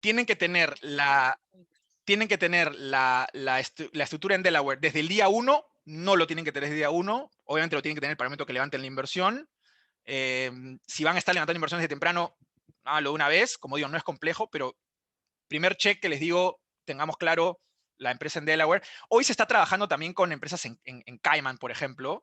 tienen que tener la estructura en Delaware desde el día uno, no lo tienen que tener desde el día uno, obviamente lo tienen que tener para el momento que levanten la inversión. Si van a estar levantando inversiones de temprano, háganlo de una vez, como digo, no es complejo, pero primer check que les digo, tengamos claro la empresa en Delaware. Hoy se está trabajando también con empresas en Cayman, por ejemplo.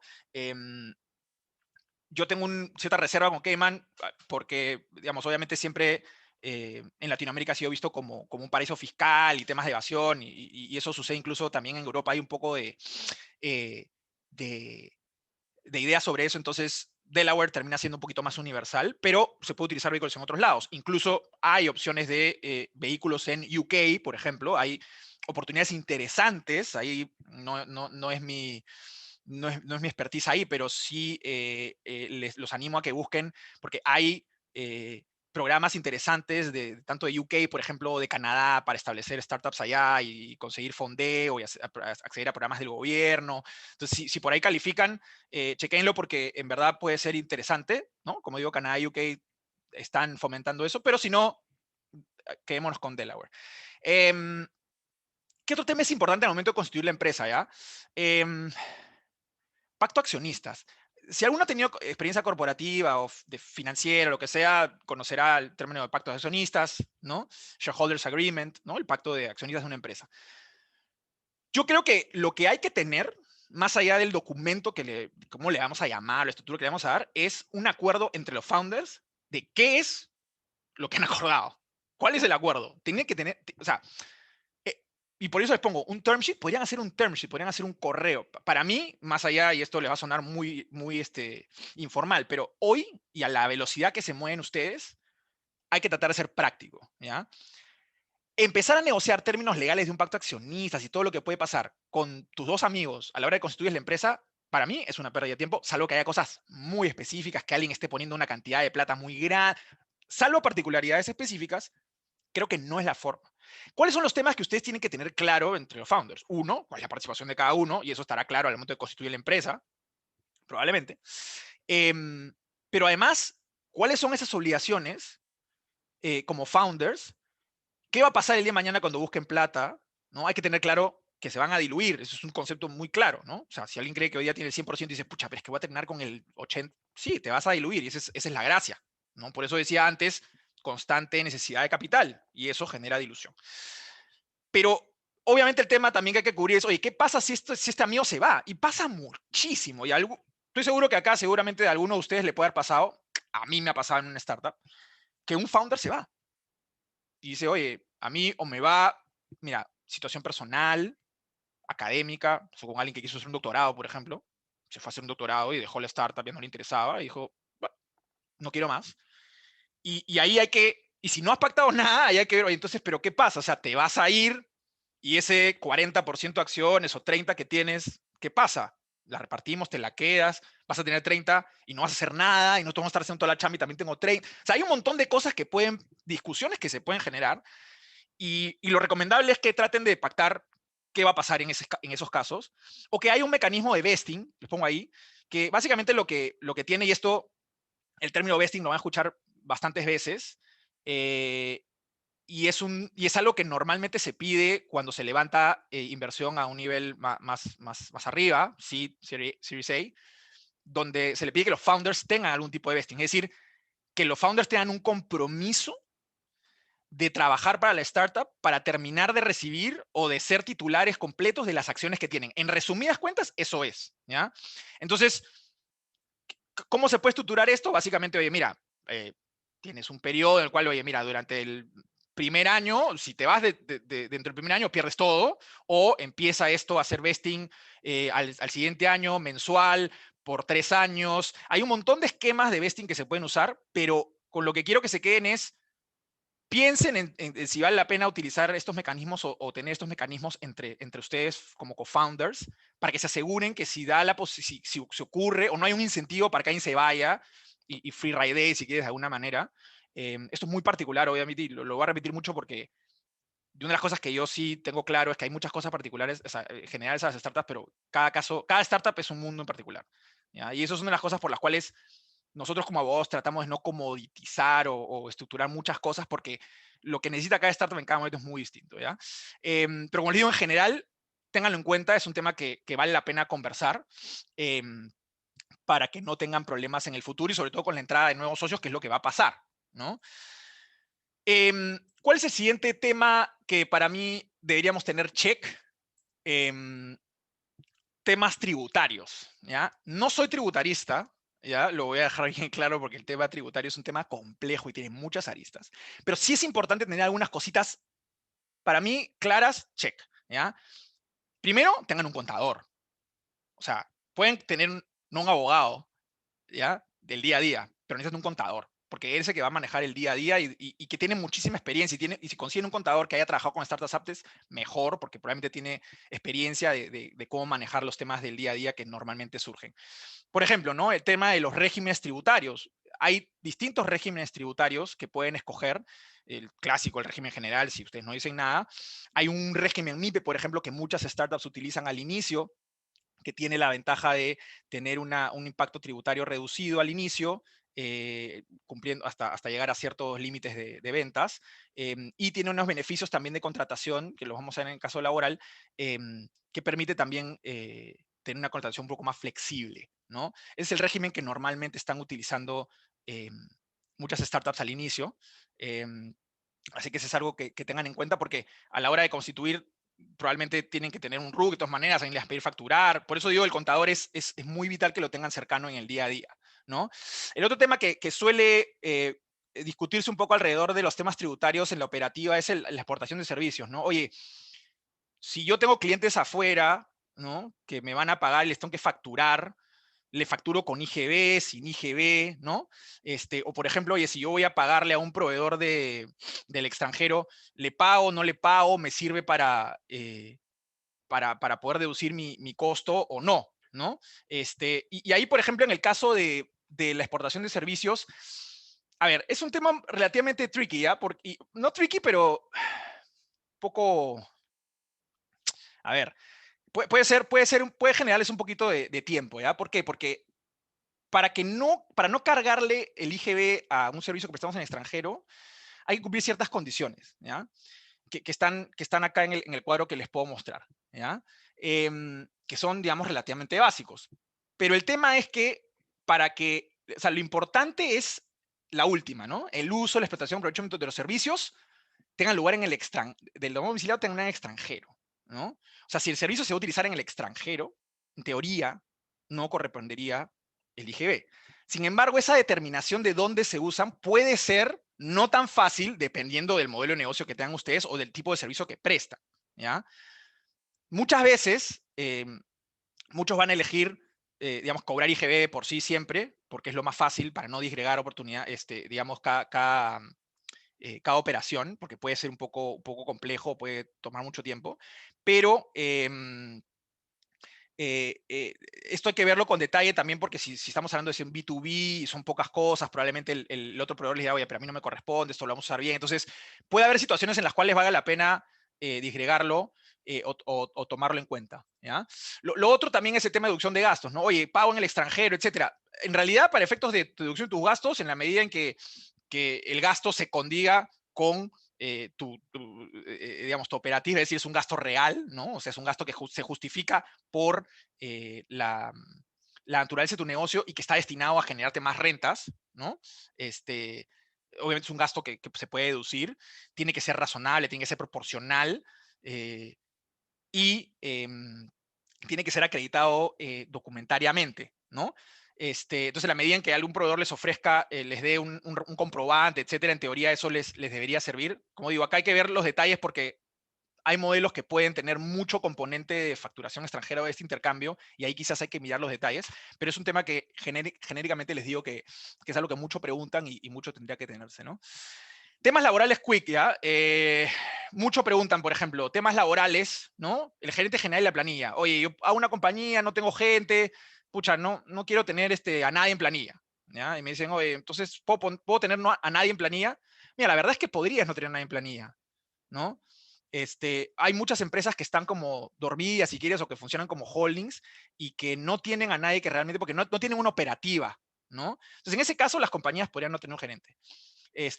Yo tengo cierta reserva con Cayman porque, digamos, obviamente siempre en Latinoamérica ha sido visto como un paraíso fiscal y temas de evasión, y eso sucede incluso también en Europa. Hay un poco eh, de, de ideas sobre eso, entonces Delaware termina siendo un poquito más universal, pero se puede utilizar vehículos en otros lados. Incluso hay opciones de vehículos en UK, por ejemplo, hay oportunidades interesantes, ahí no es mi, no es mi expertise ahí, pero sí los animo a que busquen, porque hay programas interesantes tanto de UK, por ejemplo, de Canadá, para establecer startups allá y conseguir fondeo y acceder a programas del gobierno. Entonces, si por ahí califican, chequenlo, porque en verdad puede ser interesante, ¿no? Como digo, Canadá y UK están fomentando eso, pero si no, quedémonos con Delaware. ¿Qué otro tema es importante al momento de constituir la empresa, ya? Pacto accionistas. Si alguno ha tenido experiencia corporativa o de financiera, lo que sea, conocerá el término de pacto de accionistas, ¿no? Shareholders Agreement, ¿no? El pacto de accionistas de una empresa. Yo creo que lo que hay que tener, más allá del documento cómo le vamos a llamar, la estructura que le vamos a dar, es un acuerdo entre los founders de qué es lo que han acordado. ¿Cuál es el acuerdo? Tienen que tener, o sea, y por eso les pongo un term sheet. Podrían hacer un term sheet, podrían hacer un correo. Para mí, más allá, y esto les va a sonar muy informal, pero hoy y a la velocidad que se mueven ustedes, hay que tratar de ser práctico, ¿ya? Empezar a negociar términos legales de un pacto de accionistas y todo lo que puede pasar con tus dos amigos a la hora de constituir la empresa, para mí es una pérdida de tiempo, salvo que haya cosas muy específicas, que alguien esté poniendo una cantidad de plata muy grande. Salvo particularidades específicas, creo que no es la forma. ¿Cuáles son los temas que ustedes tienen que tener claro entre los founders? Uno, cuál es la participación de cada uno, y eso estará claro al momento de constituir la empresa, probablemente. Em, pero además, ¿cuáles son esas obligaciones como founders? ¿Qué va a pasar el día de mañana cuando busquen plata? ¿No? Hay que tener claro que se van a diluir. Eso es un concepto muy claro, ¿no? O sea, si alguien cree que hoy día tiene el 100% y dice, pucha, pero es que voy a terminar con el 80%, sí, te vas a diluir, y esa es la gracia, ¿no? Por eso decía antes, constante necesidad de capital, y eso genera dilución. Pero obviamente el tema también que hay que cubrir es, oye, ¿qué pasa si este amigo se va? Y pasa muchísimo. Estoy seguro que acá seguramente a alguno de ustedes le puede haber pasado, a mí me ha pasado en una startup, que un founder se va y dice, oye, a mí o me va, mira, situación personal, académica, o con alguien que quiso hacer un doctorado, por ejemplo, se fue a hacer un doctorado y dejó la startup, ya no le interesaba, y dijo, "Bueno, no quiero más". Y ahí y si no has pactado nada, ahí hay que ver, oye, entonces, ¿pero qué pasa? O sea, te vas a ir y ese 40% de acciones o 30 que tienes, ¿qué pasa? La repartimos, te la quedas, vas a tener 30 y no vas a hacer nada, y no te vamos a estar haciendo toda la chamba y también tengo 30. O sea, hay un montón de cosas discusiones que se pueden generar, y lo recomendable es que traten de pactar qué va a pasar en esos casos, o que hay un mecanismo de vesting, les pongo ahí, que básicamente lo que tiene, y esto, el término vesting lo van a escuchar bastantes veces, eh, y es algo que normalmente se pide cuando se levanta inversión a un nivel más arriba, Series A, donde se le pide que los founders tengan algún tipo de vesting. Es decir, que los founders tengan un compromiso de trabajar para la startup para terminar de recibir o de ser titulares completos de las acciones que tienen. En resumidas cuentas, eso es, ¿ya? Entonces, ¿cómo se puede estructurar esto? Básicamente, oye, mira, tienes un periodo en el cual, oye, mira, durante el primer año, si te vas dentro del primer año, pierdes todo, o empieza esto a hacer vesting al siguiente año, mensual, por 3 años. Hay un montón de esquemas de vesting que se pueden usar, pero con lo que quiero que se queden es, piensen en si vale la pena utilizar estos mecanismos o tener estos mecanismos entre ustedes como co-founders, para que se aseguren que si si se ocurre o no hay un incentivo para que alguien se vaya y free ride, si quieres, de alguna manera. Esto es muy particular, obviamente, y lo voy a repetir mucho, porque de una de las cosas que yo sí tengo claro es que hay muchas cosas particulares, o sea, generales a las startups, pero cada startup es un mundo en particular, ¿ya? Y eso es una de las cosas por las cuales nosotros como abogados tratamos de no comoditizar o estructurar muchas cosas, porque lo que necesita cada startup en cada momento es muy distinto, ¿ya? Pero como les digo, en general, ténganlo en cuenta, es un tema que vale la pena conversar. Para que no tengan problemas en el futuro y sobre todo con la entrada de nuevos socios, que es lo que va a pasar, ¿no? ¿Cuál es el siguiente tema que para mí deberíamos tener check? Em, Temas tributarios, ¿ya? No soy tributarista, ¿ya? Lo voy a dejar bien claro porque el tema tributario es un tema complejo y tiene muchas aristas, pero sí es importante tener algunas cositas, para mí, claras, check, ¿ya? Primero, tengan un contador. O sea, pueden tener no un abogado, ¿ya? Del día a día, pero necesitas un contador, porque él es el que va a manejar el día a día y que tiene muchísima experiencia. Y si consiguen un contador que haya trabajado con startups apps, mejor, porque probablemente tiene experiencia de cómo manejar los temas del día a día que normalmente surgen. Por ejemplo, ¿no? El tema de los regímenes tributarios. Hay distintos regímenes tributarios que pueden escoger. El clásico, el régimen general, si ustedes no dicen nada. Hay un régimen MIPE, por ejemplo, que muchas startups utilizan al inicio, que tiene la ventaja de tener un impacto tributario reducido al inicio, cumpliendo hasta llegar a ciertos límites de ventas, y tiene unos beneficios también de contratación, que los vamos a ver en el caso laboral, que permite también tener una contratación un poco más flexible, ¿no? Es el régimen que normalmente están utilizando muchas startups al inicio. Así que eso es algo que tengan en cuenta porque a la hora de constituir probablemente tienen que tener un RUC de todas maneras, alguien les pedir facturar. Por eso digo, el contador es muy vital que lo tengan cercano en el día a día, ¿no? El otro tema que suele discutirse un poco alrededor de los temas tributarios en la operativa es la exportación de servicios, ¿no? Oye, si yo tengo clientes afuera, ¿no? Que me van a pagar y les tengo que facturar, le facturo con IGB, sin IGB, ¿no? O por ejemplo, oye, si yo voy a pagarle a un proveedor del extranjero, ¿le pago, no le pago? ¿Me sirve para poder deducir mi costo o no? ¿No? Y ahí, por ejemplo, en el caso de la exportación de servicios, a ver, es un tema relativamente tricky, ¿ya? No tricky, pero poco, a ver, puede generarles un poquito de tiempo, ¿ya? ¿Por qué? Porque para no cargarle el IGB a un servicio que prestamos en el extranjero, hay que cumplir ciertas condiciones, ¿ya? Que están acá en el cuadro que les puedo mostrar, ¿ya? Que son, digamos, relativamente básicos. Pero el tema es que o sea, lo importante es la última, ¿no? El uso, la explotación, aprovechamiento de los servicios tengan lugar en el del domiciliado tengan lugar en el extranjero, ¿no? O sea, si el servicio se va a utilizar en el extranjero, en teoría, no correspondería el IGB. Sin embargo, esa determinación de dónde se usan puede ser no tan fácil dependiendo del modelo de negocio que tengan ustedes o del tipo de servicio que prestan, ¿ya? Muchas veces, muchos van a elegir, digamos, cobrar IGB por sí siempre, porque es lo más fácil para no disgregar oportunidad, digamos, cada operación, porque puede ser un poco complejo, puede tomar mucho tiempo, pero esto hay que verlo con detalle también porque si estamos hablando de un B2B y son pocas cosas, probablemente el otro proveedor les diga, oye, pero a mí no me corresponde, esto lo vamos a usar bien. Entonces, puede haber situaciones en las cuales valga la pena disgregarlo o tomarlo en cuenta, ¿ya? Lo otro también es el tema de deducción de gastos, ¿no? Oye, pago en el extranjero, etcétera. En realidad, para efectos de deducción de tus gastos, en la medida en que el gasto se condiga con digamos, tu operativa, es decir, es un gasto real, ¿no? O sea, es un gasto que se justifica por la naturaleza de tu negocio y que está destinado a generarte más rentas, ¿no? Obviamente es un gasto que se puede deducir, tiene que ser razonable, tiene que ser proporcional eh, y tiene que ser acreditado documentariamente, ¿no? Entonces, en la medida en que algún proveedor les ofrezca, les dé un comprobante, etcétera, en teoría eso les debería servir. Como digo, acá hay que ver los detalles porque hay modelos que pueden tener mucho componente de facturación extranjera o de este intercambio, y ahí quizás hay que mirar los detalles, pero es un tema que genéricamente les digo que es algo que mucho preguntan y mucho tendría que tenerse, ¿no? Temas laborales quick, ¿ya? Mucho preguntan, por ejemplo, temas laborales, ¿no? El gerente general de la planilla. Oye, yo hago una compañía, no tengo gente, pucha, no quiero tener a nadie en planilla, ¿ya? Y me dicen, oye, entonces, ¿puedo tener a nadie en planilla? Mira, la verdad es que podrías no tener a nadie en planilla, ¿no? Hay muchas empresas que están como dormidas, si quieres, o que funcionan como holdings y que no tienen a nadie que realmente, porque no tienen una operativa, ¿no? Entonces, en ese caso, las compañías podrían no tener un gerente.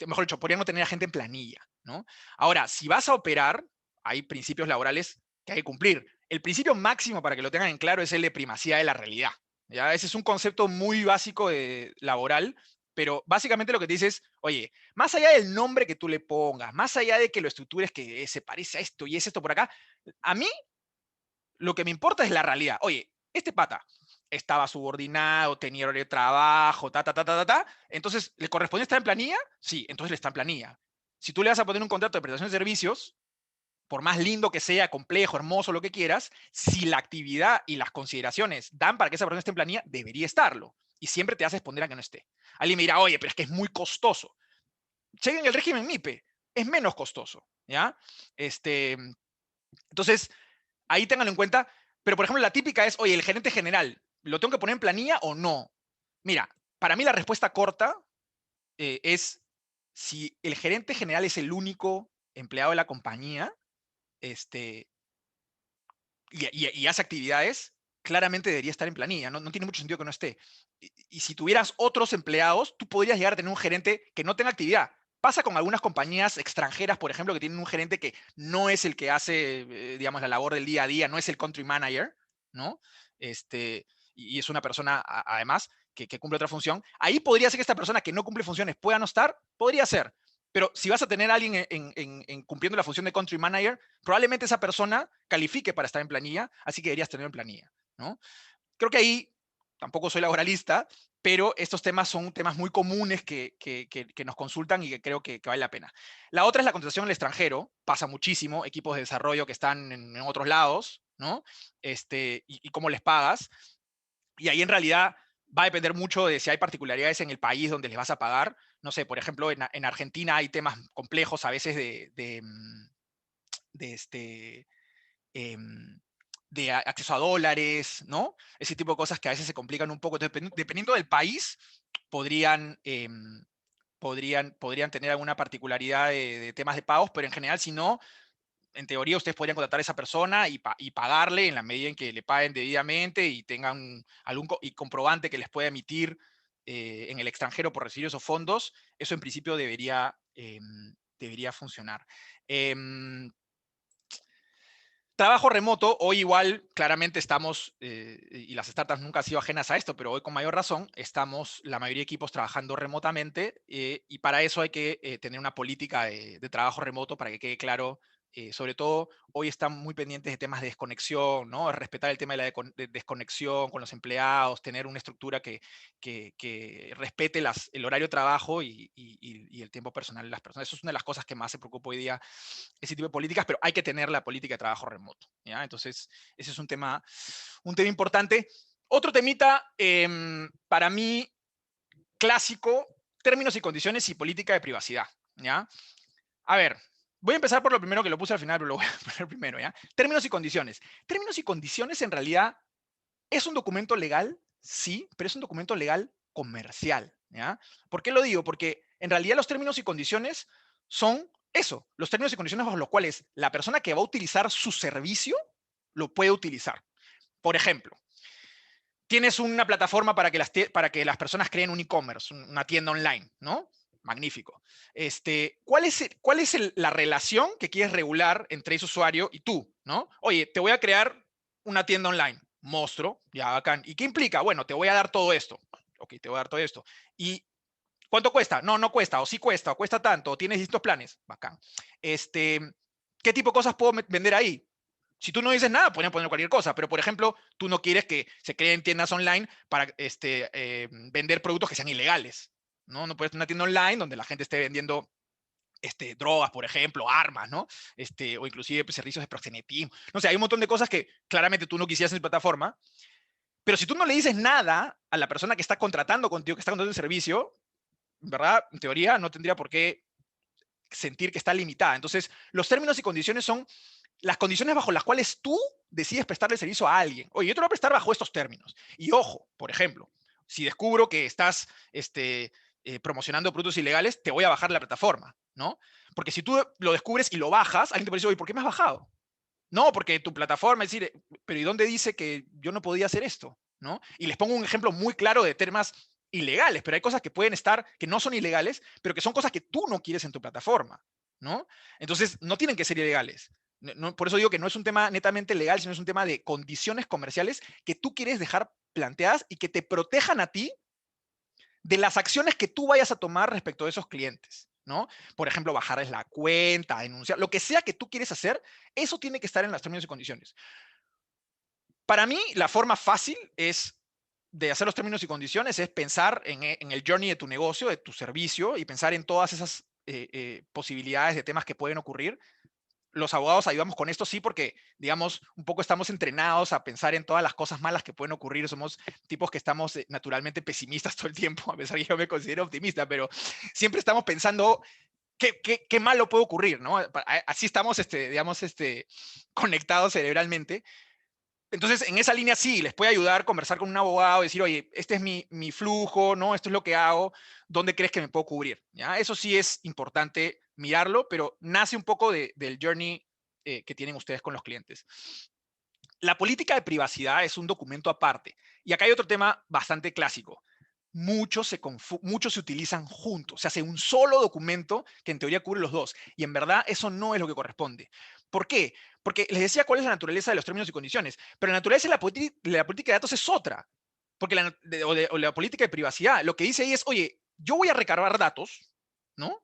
Mejor dicho, podrían no tener a gente en planilla, ¿no? Ahora, si vas a operar, hay principios laborales que hay que cumplir. El principio máximo, para que lo tengan en claro, es el de primacía de la realidad. ¿Ya? Ese es un concepto muy básico laboral, pero básicamente lo que te dice es, oye, más allá del nombre que tú le pongas, más allá de que lo estructures que se parece a esto y es esto por acá, a mí lo que me importa es la realidad. Oye, este pata estaba subordinado, tenía horario de trabajo, entonces, ¿le corresponde estar en planilla? Sí, entonces le está en planilla. Si tú le vas a poner un contrato de prestación de servicios, por más lindo que sea, complejo, hermoso, lo que quieras, si la actividad y las consideraciones dan para que esa persona esté en planilla, debería estarlo. Y siempre te haces poner a que no esté. Alguien me dirá, oye, pero es que es muy costoso. Chequen el régimen MIPE, es menos costoso, ¿ya? Entonces, ahí ténganlo en cuenta. Pero, por ejemplo, la típica es, oye, el gerente general, ¿lo tengo que poner en planilla o no? Mira, para mí la respuesta corta es si el gerente general es el único empleado de la compañía, este, y hace actividades, claramente debería estar en planilla. No tiene mucho sentido que no esté. Y si tuvieras otros empleados, tú podrías llegar a tener un gerente que no tenga actividad. Pasa con algunas compañías extranjeras, por ejemplo, que tienen un gerente que no es el que hace, digamos, la labor del día a día, no es el country manager, ¿no? Y es una persona, además, que cumple otra función. Ahí podría ser que esta persona que no cumple funciones pueda no estar, podría ser. Pero si vas a tener a alguien cumpliendo la función de country manager, probablemente esa persona califique para estar en planilla, así que deberías tenerlo en planilla, ¿no? Creo que ahí, tampoco soy laboralista, pero estos temas son temas muy comunes que nos consultan y que creo que vale la pena. La otra es la contratación en el extranjero, pasa muchísimo, equipos de desarrollo que están en otros lados, ¿no? Y cómo les pagas. Y ahí en realidad va a depender mucho de si hay particularidades en el país donde les vas a pagar. No sé, por ejemplo, en Argentina hay temas complejos a veces de em, de acceso a dólares, ¿no? Ese tipo de cosas que a veces se complican un poco. Entonces, dependiendo del país, podrían, podrían tener alguna particularidad de temas de pagos, pero en general, si no, en teoría ustedes podrían contratar a esa persona y pagarle en la medida en que le paguen debidamente y tengan y comprobante que les pueda emitir en el extranjero por recibir esos fondos. Eso en principio debería funcionar. Em, Trabajo remoto, hoy igual claramente estamos, y las startups nunca han sido ajenas a esto, pero hoy con mayor razón estamos la mayoría de equipos trabajando remotamente, y para eso hay que tener una política de trabajo remoto para que quede claro. Sobre todo, hoy están muy pendientes de temas de desconexión, ¿no? Respetar el tema de la desconexión con los empleados, tener una estructura que respete el horario de trabajo y el tiempo personal de las personas. Eso es una de las cosas que más se preocupa hoy día, ese tipo de políticas, pero hay que tener la política de trabajo remoto, ¿ya? Entonces, ese es un tema importante. Otro temita, para mí, clásico, términos y condiciones y política de privacidad, ¿ya? A ver, voy a empezar por lo primero, que lo puse al final, pero lo voy a poner primero, ¿ya? Términos y condiciones. Términos y condiciones en realidad es un documento legal, sí, pero es un documento legal comercial, ¿ya? ¿Por qué lo digo? Porque en realidad los términos y condiciones son eso, los términos y condiciones bajo los cuales la persona que va a utilizar su servicio lo puede utilizar. Por ejemplo, tienes una plataforma para que las personas creen un e-commerce, una tienda online, ¿no? Magnífico. ¿Cuál es la relación que quieres regular entre ese usuario y tú, ¿no? Oye, te voy a crear una tienda online. Monstruo, ya bacán. ¿Y qué implica? Bueno, te voy a dar todo esto. Ok, te voy a dar todo esto. ¿Y cuánto cuesta? No, no cuesta, o sí cuesta, o cuesta tanto, o tienes distintos planes. Bacán. ¿Qué tipo de cosas puedo vender ahí? Si tú no dices nada, pueden poner cualquier cosa, pero por ejemplo, tú no quieres que se creen tiendas online para vender productos que sean ilegales. No puedes tener una tienda online donde la gente esté vendiendo drogas, por ejemplo, armas, ¿no? O inclusive pues, servicios de proxenetismo. No sé, hay un montón de cosas que claramente tú no quisieras en tu plataforma, pero si tú no le dices nada a la persona que está contratando contigo, que está contratando el servicio, ¿verdad? En teoría no tendría por qué sentir que está limitada. Entonces, los términos y condiciones son las condiciones bajo las cuales tú decides prestarle servicio a alguien. Oye, yo te lo voy a prestar bajo estos términos. Y ojo, por ejemplo, si descubro que estás promocionando productos ilegales, te voy a bajar la plataforma, ¿no? Porque si tú lo descubres y lo bajas, alguien te puede decir, oye, ¿por qué me has bajado? No, porque tu plataforma, es decir, pero ¿y dónde dice que yo no podía hacer esto? ¿No? Y les pongo un ejemplo muy claro de temas ilegales, pero hay cosas que pueden estar, que no son ilegales, pero que son cosas que tú no quieres en tu plataforma, ¿no? Entonces, no tienen que ser ilegales. Por eso digo que no es un tema netamente legal, sino es un tema de condiciones comerciales que tú quieres dejar planteadas y que te protejan a ti de las acciones que tú vayas a tomar respecto a esos clientes, ¿no? Por ejemplo, bajarles la cuenta, denunciar, lo que sea que tú quieres hacer, eso tiene que estar en los términos y condiciones. Para mí, la forma fácil es de hacer los términos y condiciones es pensar en el journey de tu negocio, de tu servicio, y pensar en todas esas posibilidades de temas que pueden ocurrir. Los abogados ayudamos con esto, sí, porque, digamos, un poco estamos entrenados a pensar en todas las cosas malas que pueden ocurrir. Somos tipos que estamos naturalmente pesimistas todo el tiempo, a pesar que yo me considero optimista, pero siempre estamos pensando qué malo puede ocurrir, ¿no? Así estamos, digamos, conectados cerebralmente. Entonces, en esa línea sí, les puede ayudar conversar con un abogado, decir, oye, este es mi flujo, ¿no? Esto es lo que hago, ¿dónde crees que me puedo cubrir? ¿Ya? Eso sí es importante mirarlo, pero nace un poco del journey que tienen ustedes con los clientes. La política de privacidad es un documento aparte. Y acá hay otro tema bastante clásico. Muchos se utilizan juntos. Se hace un solo documento que en teoría cubre los dos. Y en verdad eso no es lo que corresponde. ¿Por qué? Porque les decía cuál es la naturaleza de los términos y condiciones. Pero la naturaleza de la política de datos es otra. Porque o la política de privacidad, lo que dice ahí es, oye, yo voy a recargar datos, ¿no?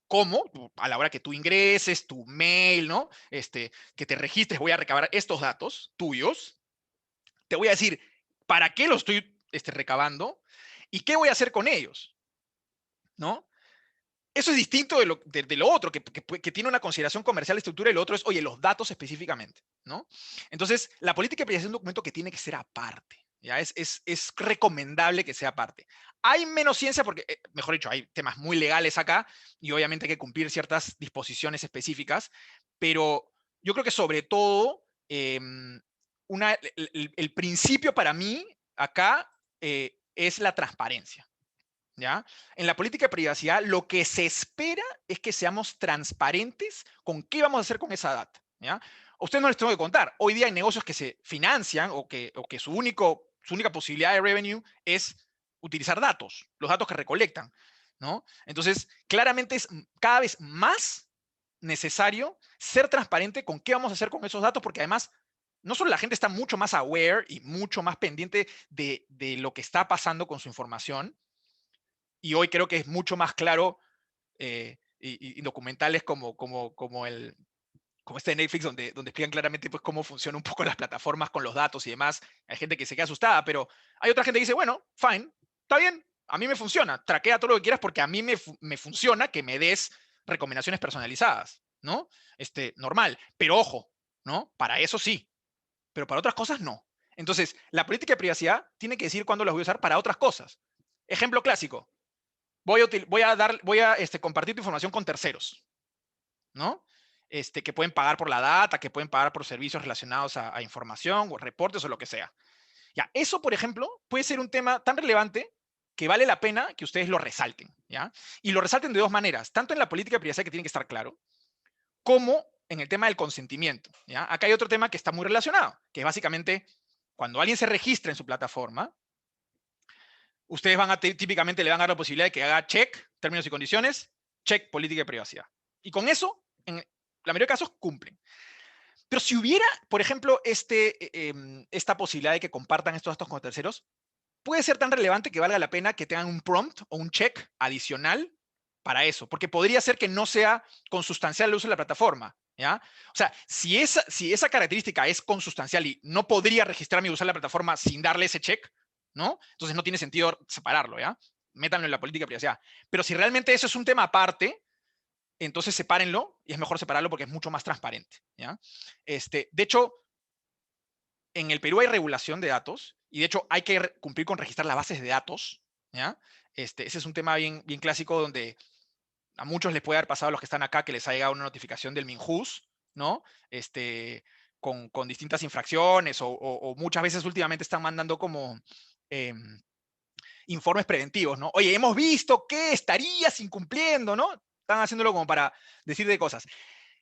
¿Cómo? A la hora que tú ingreses, tu mail, ¿no? Que te registres, voy a recabar estos datos tuyos. Te voy a decir para qué los estoy recabando y qué voy a hacer con ellos, ¿no? Eso es distinto de lo otro, que tiene una consideración comercial de estructura, y lo otro es, oye, los datos específicamente, ¿no? Entonces, la política de privacidad es un documento que tiene que ser aparte, ¿ya? Es recomendable que sea aparte. Hay menos ciencia porque, mejor dicho, hay temas muy legales acá y obviamente hay que cumplir ciertas disposiciones específicas, pero yo creo que sobre todo, el principio para mí acá es la transparencia. ¿Ya? En la política de privacidad, lo que se espera es que seamos transparentes con qué vamos a hacer con esa data. ¿Ya? A ustedes no les tengo que contar. Hoy día hay negocios que se financian o que su única posibilidad de revenue es utilizar datos, los datos que recolectan. ¿No? Entonces, claramente es cada vez más necesario ser transparente con qué vamos a hacer con esos datos, porque además no solo la gente está mucho más aware y mucho más pendiente de lo que está pasando con su información, y hoy creo que es mucho más claro, y documentales como este de Netflix, donde explican claramente pues, cómo funcionan un poco las plataformas con los datos y demás. Hay gente que se queda asustada, pero hay otra gente que dice, bueno, fine, está bien, a mí me funciona, traquea todo lo que quieras porque a mí me funciona que me des recomendaciones personalizadas, ¿no? Normal, pero ojo, ¿no? Para eso sí, pero para otras cosas no. Entonces, la política de privacidad tiene que decir cuándo las voy a usar para otras cosas. Ejemplo clásico, voy a compartir tu información con terceros, ¿no? Que pueden pagar por la data, que pueden pagar por servicios relacionados a información o reportes o lo que sea. Ya, eso, por ejemplo, puede ser un tema tan relevante que vale la pena que ustedes lo resalten, ¿ya? Y lo resalten de dos maneras, tanto en la política de privacidad, que tiene que estar claro, como en el tema del consentimiento, ¿ya? Acá hay otro tema que está muy relacionado, que es básicamente cuando alguien se registra en su plataforma, ustedes típicamente le van a dar la posibilidad de que haga check, términos y condiciones, check, política de privacidad. Y con eso, en la mayoría de casos, cumplen. Pero si hubiera, por ejemplo, esta posibilidad de que compartan estos datos con terceros, puede ser tan relevante que valga la pena que tengan un prompt o un check adicional para eso, porque podría ser que no sea consustancial el uso de la plataforma, ¿ya? O sea, si esa característica es consustancial y no podría registrarme y usar la plataforma sin darle ese check, ¿no? Entonces no tiene sentido separarlo, ¿ya? Métanlo en la política de privacidad. Pero si realmente eso es un tema aparte, entonces sepárenlo y es mejor separarlo porque es mucho más transparente, ¿ya? De hecho, en el Perú hay regulación de datos y de hecho hay que cumplir con registrar las bases de datos, ¿ya? Ese es un tema bien, bien clásico donde a muchos les puede haber pasado a los que están acá que les ha llegado una notificación del Minjus, ¿no? Con distintas infracciones o muchas veces últimamente están mandando como informes preventivos, ¿no? Oye, hemos visto que estarías incumpliendo, ¿no? Están haciéndolo como para decir de cosas.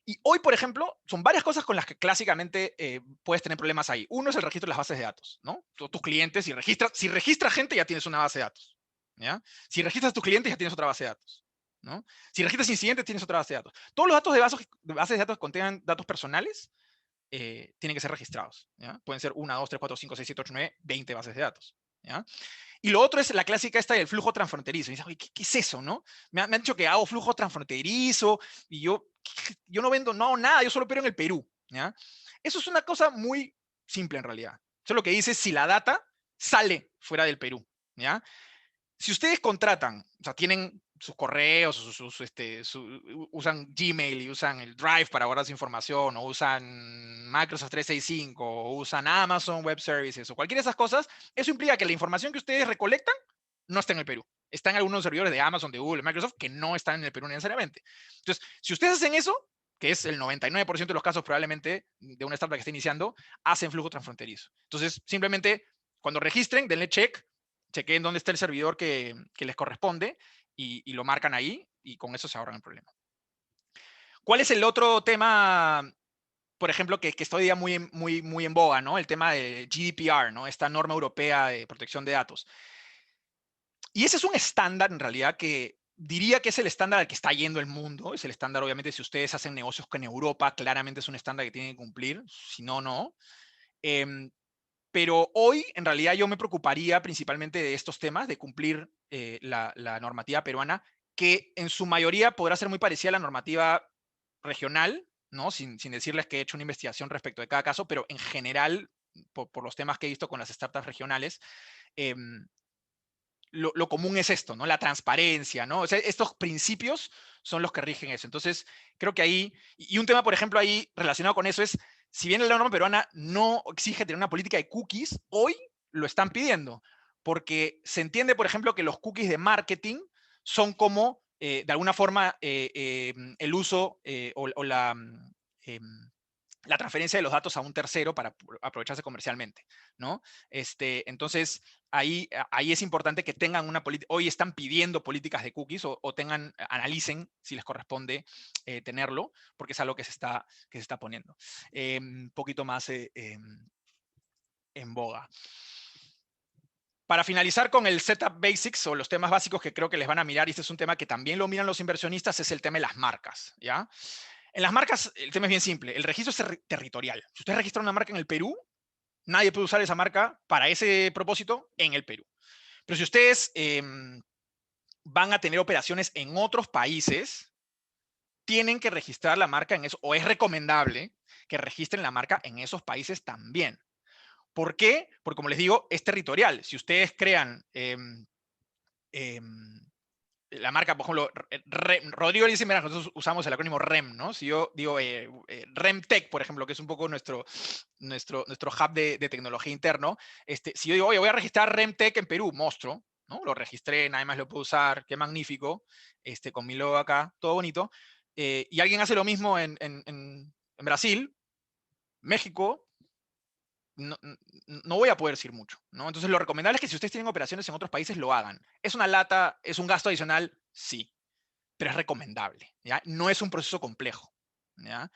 Y hoy, por ejemplo, son varias cosas con las que clásicamente puedes tener problemas ahí. Uno es el registro de las bases de datos, ¿no? Tus clientes, si registras gente, ya tienes una base de datos. ¿ya? Si registras a tus clientes, ya tienes otra base de datos, ¿no? Si registras incidentes, tienes otra base de datos. Todos los datos de bases de datos que contengan datos personales tienen que ser registrados, ¿ya? Pueden ser 1, 2, 3, 4, 5, 6, 7, 8, 9, 20 bases de datos, ¿ya? Y lo otro es la clásica esta del flujo transfronterizo. Y dices, oye, ¿qué es eso, no? Me han dicho que hago flujo transfronterizo y yo no vendo, no hago nada, yo solo opero en el Perú, ¿ya? Eso es una cosa muy simple en realidad. Eso lo que dice es si la data sale fuera del Perú, ¿ya? Si ustedes contratan, o sea, tienen sus correos, usan Gmail y usan el Drive para guardar su información, o usan Microsoft 365, o usan Amazon Web Services, o cualquiera de esas cosas, eso implica que la información que ustedes recolectan no está en el Perú. Está en algunos servidores de Amazon, de Google, de Microsoft, que no están en el Perú necesariamente. Entonces, si ustedes hacen eso, que es el 99% de los casos probablemente de una startup que está iniciando, hacen flujo transfronterizo. Entonces, simplemente cuando registren, denle chequen dónde está el servidor que les corresponde y lo marcan ahí y con eso se ahorran el problema. ¿Cuál es el otro tema, por ejemplo, que está hoy día muy en boga, ¿no? El tema de GDPR, ¿no? Esta norma europea de protección de datos. Y ese es un estándar, en realidad, que diría que es el estándar al que está yendo el mundo. Es el estándar, obviamente, si ustedes hacen negocios con Europa, claramente es un estándar que tienen que cumplir. Si no, no. Em, pero hoy, en realidad, yo me preocuparía principalmente de estos temas, de cumplir la normativa peruana, que en su mayoría podrá ser muy parecida a la normativa regional, ¿no? Sin decirles que he hecho una investigación respecto de cada caso, pero en general, por los temas que he visto con las startups regionales, em, lo común es esto, ¿no? La transparencia, ¿no? O sea, estos principios son los que rigen eso. Entonces, creo que ahí, y un tema, por ejemplo, ahí relacionado con eso es, si bien la norma peruana no exige tener una política de cookies, hoy lo están pidiendo, porque se entiende, por ejemplo, que los cookies de marketing son como, de alguna forma, el uso o la transferencia de los datos a un tercero para aprovecharse comercialmente, ¿no? Entonces, ahí es importante que tengan una política, hoy están pidiendo políticas de cookies o analicen si les corresponde tenerlo, porque es algo que se está poniendo un poquito más en boga. Para finalizar con el setup basics o los temas básicos que creo que les van a mirar, y este es un tema que también lo miran los inversionistas, es el tema de las marcas, ¿ya? En las marcas, el tema es bien simple. El registro es territorial. Si ustedes registran una marca en el Perú, nadie puede usar esa marca para ese propósito en el Perú. Pero si ustedes van a tener operaciones en otros países, tienen que registrar la marca en eso, o es recomendable que registren la marca en esos países también. ¿Por qué? Porque, como les digo, es territorial. Si ustedes crean la marca, por ejemplo, Rodrigo dice, mira, nosotros usamos el acrónimo REM, ¿no? Si yo digo REMTech, por ejemplo, que es un poco nuestro hub de tecnología interno, si yo digo, oye, voy a registrar REMTech en Perú, monstruo, ¿no? Lo registré, nada más lo puedo usar, qué magnífico, con mi logo acá, todo bonito. Y alguien hace lo mismo en Brasil, México, no voy a poder decir mucho, ¿no? Entonces, lo recomendable es que si ustedes tienen operaciones en otros países, lo hagan. ¿Es una lata? ¿Es un gasto adicional? Sí, pero es recomendable, ¿ya? No es un proceso complejo, ¿ya?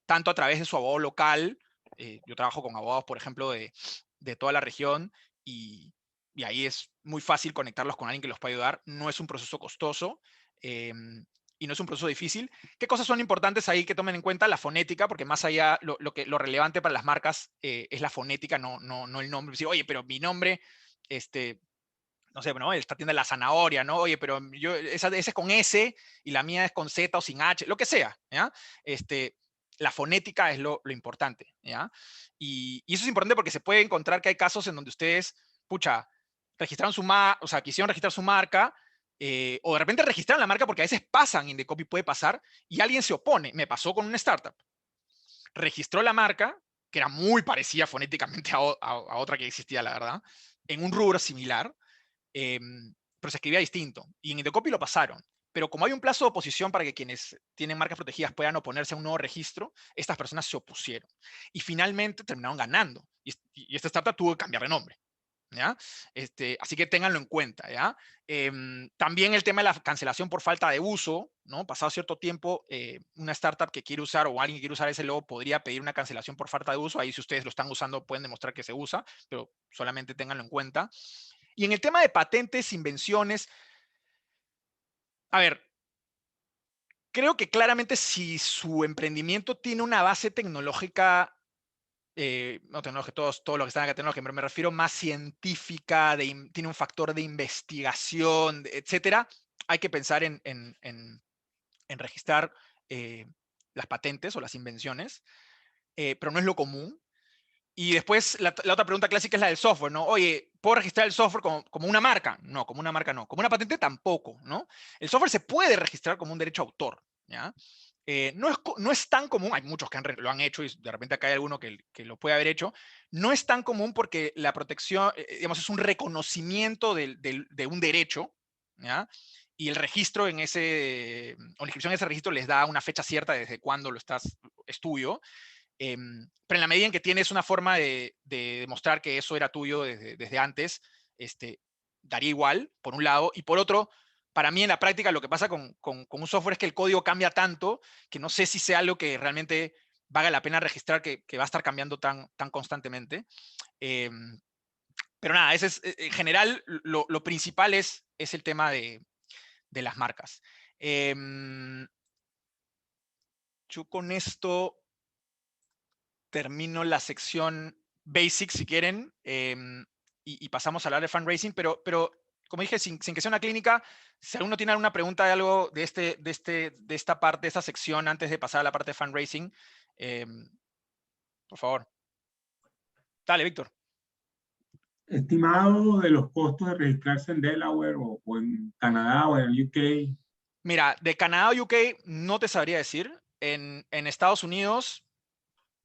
Tanto a través de su abogado local, yo trabajo con abogados, por ejemplo, de toda la región, y ahí es muy fácil conectarlos con alguien que los puede ayudar. No es un proceso costoso, y no es un proceso difícil. ¿Qué cosas son importantes ahí que tomen en cuenta? La fonética, porque más allá, lo relevante para las marcas es la fonética, no el nombre. Decir, oye, pero mi nombre, no sé, ¿no? Esta tienda de la zanahoria, ¿no? Oye, pero esa es con S y la mía es con Z o sin H, lo que sea, ¿ya? La fonética es lo importante, ¿ya? Y eso es importante porque se puede encontrar que hay casos en donde ustedes, pucha, registraron o sea, quisieron registrar su marca, o de repente registraron la marca porque a veces pasan, in the copy puede pasar, y alguien se opone. Me pasó con una startup. Registró la marca, que era muy parecida fonéticamente a otra que existía, la verdad, en un rubro similar, pero se escribía distinto. Y en Indecopy lo pasaron. Pero como hay un plazo de oposición para que quienes tienen marcas protegidas puedan oponerse a un nuevo registro, estas personas se opusieron. Y finalmente terminaron ganando. Y esta startup tuvo que cambiar de nombre, ¿ya? Así que ténganlo en cuenta, ¿ya? También el tema de la cancelación por falta de uso, ¿no? Pasado cierto tiempo, una startup que quiere usar o alguien que quiere usar ese logo podría pedir una cancelación por falta de uso. Ahí si ustedes lo están usando pueden demostrar que se usa, pero solamente ténganlo en cuenta. Y en el tema de patentes, invenciones, a ver, creo que claramente si su emprendimiento tiene una base tecnológica, no tecnológica, todo lo que está en la tecnología, pero me refiero más científica, tiene un factor de investigación, etcétera, hay que pensar en registrar las patentes o las invenciones, pero no es lo común. Y después la otra pregunta clásica es la del software, ¿no? Oye, ¿puedo registrar el software como una marca? No, como una marca no. Como una patente tampoco, ¿no? El software se puede registrar como un derecho a autor, ¿ya? No es tan común, hay muchos que lo han hecho y de repente acá hay alguno que lo puede haber hecho. No es tan común porque la protección, digamos, es un reconocimiento de un derecho, ¿ya? Y el registro en ese, o la inscripción en ese registro les da una fecha cierta desde cuándo es tuyo. Pero en la medida en que tienes una forma de demostrar que eso era tuyo desde antes, daría igual, por un lado, y por otro, para mí en la práctica lo que pasa con un software es que el código cambia tanto que no sé si sea algo que realmente valga la pena registrar, que va a estar cambiando tan constantemente. Pero nada, ese es, en general, lo principal es el tema de las marcas. Yo con esto termino la sección basic, si quieren, y pasamos a hablar de fundraising, pero como dije, sin que sea una clínica, si alguno tiene alguna pregunta de algo de esta parte, de esta sección, antes de pasar a la parte de fundraising, por favor. Dale, Víctor. Estimado de los costos de registrarse en Delaware o en Canadá o en el UK. Mira, de Canadá o UK no te sabría decir. En Estados Unidos,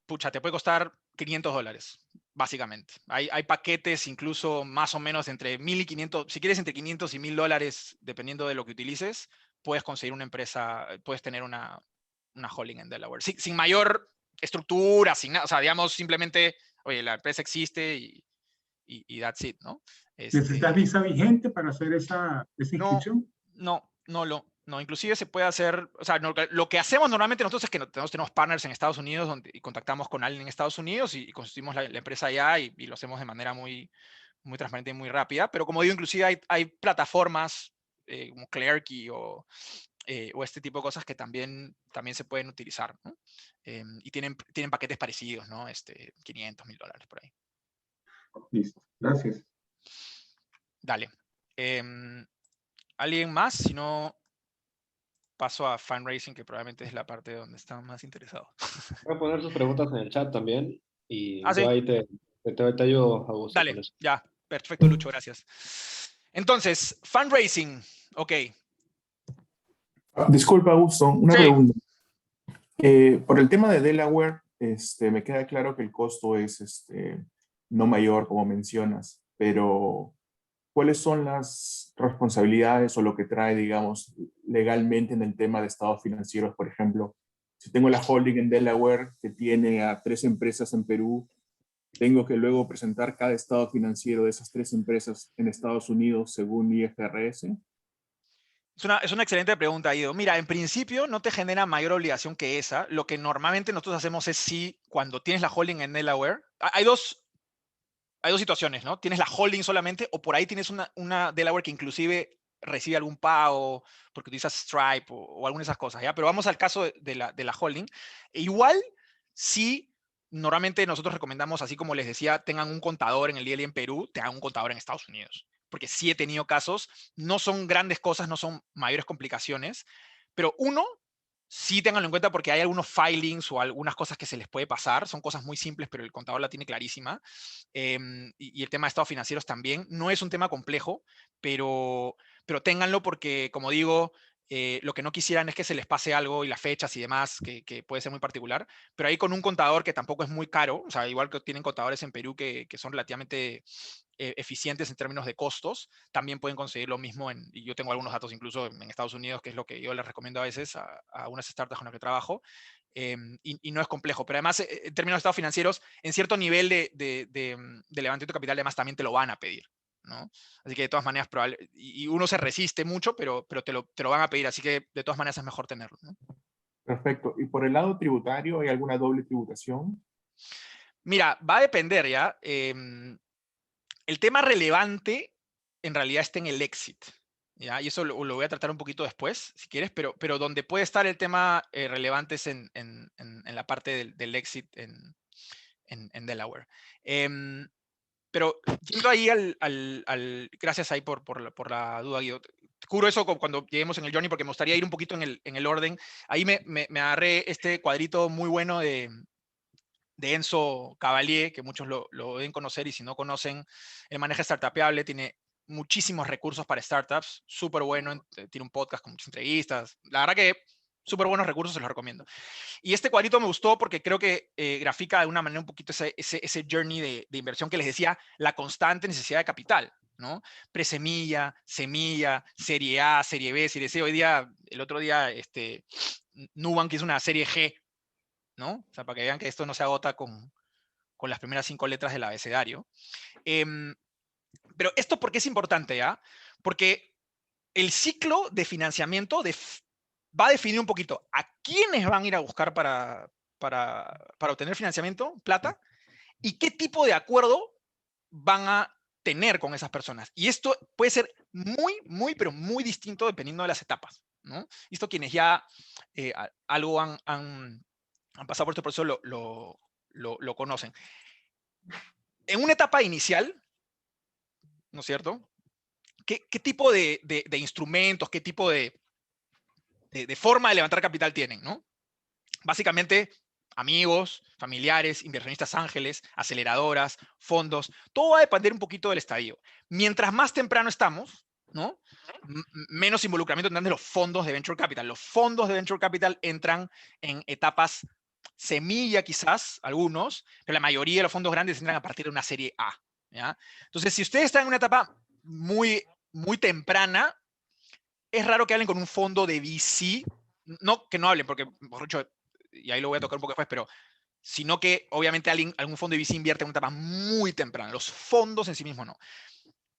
pucha, te puede costar $500, básicamente. Hay paquetes incluso más o menos entre 1.000 y 500, si quieres entre 500 y $1.000, dependiendo de lo que utilices, puedes conseguir una empresa, puedes tener una holding en Delaware. Sin mayor estructura, sin nada, o sea, digamos simplemente, oye, la empresa existe y that's it, ¿no? ¿Necesitas visa vigente para hacer esa No, inscripción? no, inclusive se puede hacer, o sea, lo que hacemos normalmente nosotros es que nosotros tenemos partners en Estados Unidos y contactamos con alguien en Estados Unidos y constituimos la empresa allá y lo hacemos de manera muy transparente y muy rápida, pero como digo, inclusive hay plataformas como Clerky o este tipo de cosas que también se pueden utilizar, ¿no? Y tienen paquetes parecidos, ¿no? $500, $1.000 por ahí. Listo, gracias. Dale. ¿Alguien más? Si no, paso a fundraising, que probablemente es la parte donde están más interesados. Voy a poner sus preguntas en el chat también y Ah, yo sí. ahí te ayudo a gusto con Dale, eso. ya. Perfecto, Lucho, gracias. Entonces, fundraising. Ok. Disculpa, Augusto, una Sí. pregunta. Por el tema de Delaware, me queda claro que el costo es no mayor, como mencionas, pero ¿cuáles son las responsabilidades o lo que trae, digamos, legalmente en el tema de estados financieros? Por ejemplo, si tengo la holding en Delaware que tiene a 3 empresas en Perú, tengo que luego presentar cada estado financiero de esas 3 empresas en Estados Unidos según IFRS. Es una excelente pregunta, Ido. Mira, en principio no te genera mayor obligación que esa. Lo que normalmente nosotros hacemos es si cuando tienes la holding en Delaware, hay dos situaciones, ¿no? Tienes la holding solamente o por ahí tienes una Delaware que inclusive recibe algún pago porque utilizas Stripe o alguna de esas cosas, ¿ya? Pero vamos al caso de la holding. Igual, sí, normalmente nosotros recomendamos, así como les decía, tengan un contador en el IELI en Perú, tengan un contador en Estados Unidos. Porque sí he tenido casos, no son grandes cosas, no son mayores complicaciones, pero uno, sí ténganlo en cuenta porque hay algunos filings o algunas cosas que se les puede pasar, son cosas muy simples, pero el contador la tiene clarísima. Y el tema de estados financieros también. No es un tema complejo, pero ténganlo porque, como digo, lo que no quisieran es que se les pase algo y las fechas y demás, que puede ser muy particular. Pero ahí con un contador que tampoco es muy caro, o sea, igual que tienen contadores en Perú que son relativamente eficientes en términos de costos, también pueden conseguir lo mismo y yo tengo algunos datos incluso en Estados Unidos, que es lo que yo les recomiendo a veces a unas startups con las que trabajo, y no es complejo, pero además en términos de estados financieros, en cierto nivel de levantamiento de capital además también te lo van a pedir, ¿no? Así que de todas maneras, y uno se resiste mucho, pero te lo van a pedir, así que de todas maneras es mejor tenerlo, ¿no? Perfecto. ¿Y por el lado tributario hay alguna doble tributación? Mira, va a depender ya. El tema relevante en realidad está en el exit. ¿Ya? Y eso lo voy a tratar un poquito después, si quieres, pero donde puede estar el tema relevante es en la parte del exit en Delaware. Pero yendo ahí gracias ahí por la duda, Guido. Cubro eso cuando lleguemos en el journey porque me gustaría ir un poquito en el orden. Ahí me agarré este cuadrito muy bueno de Enzo Cavalier, que muchos lo deben conocer, y si no conocen, él maneja Startupeable, tiene muchísimos recursos para startups, súper bueno, tiene un podcast con muchas entrevistas. La verdad que súper buenos recursos, se los recomiendo. Y este cuadrito me gustó porque creo que grafica de una manera un poquito ese journey de inversión que les decía, la constante necesidad de capital, ¿no? Presemilla, semilla, serie A, serie B, serie C. El otro día, Nubank hizo una serie G, ¿no? O sea, para que vean que esto no se agota con las primeras 5 letras del abecedario. Pero esto, ¿por qué es importante, ya? Porque el ciclo de financiamiento va a definir un poquito a quiénes van a ir a buscar para obtener financiamiento, plata, y qué tipo de acuerdo van a tener con esas personas. Y esto puede ser muy, pero muy distinto dependiendo de las etapas, ¿no? Esto quienes ya algo han pasado por este proceso lo conocen. En una etapa inicial, ¿no es cierto? ¿Qué tipo de instrumentos, qué tipo de forma de levantar capital tienen, ¿no? Básicamente, amigos, familiares, inversionistas ángeles, aceleradoras, fondos, todo va a depender un poquito del estadio. Mientras más temprano estamos, ¿no? Menos involucramiento tendrán de los fondos de Venture Capital. Los fondos de Venture Capital entran en etapas semilla quizás, algunos, pero la mayoría de los fondos grandes entran a partir de una serie A, ¿ya? Entonces, si ustedes están en una etapa muy temprana, es raro que hablen con un fondo de VC, no que no hablen, porque, por hecho, y ahí lo voy a tocar un poco después, pero sino que obviamente algún fondo de VC invierte en una etapa muy temprana. Los fondos en sí mismos no.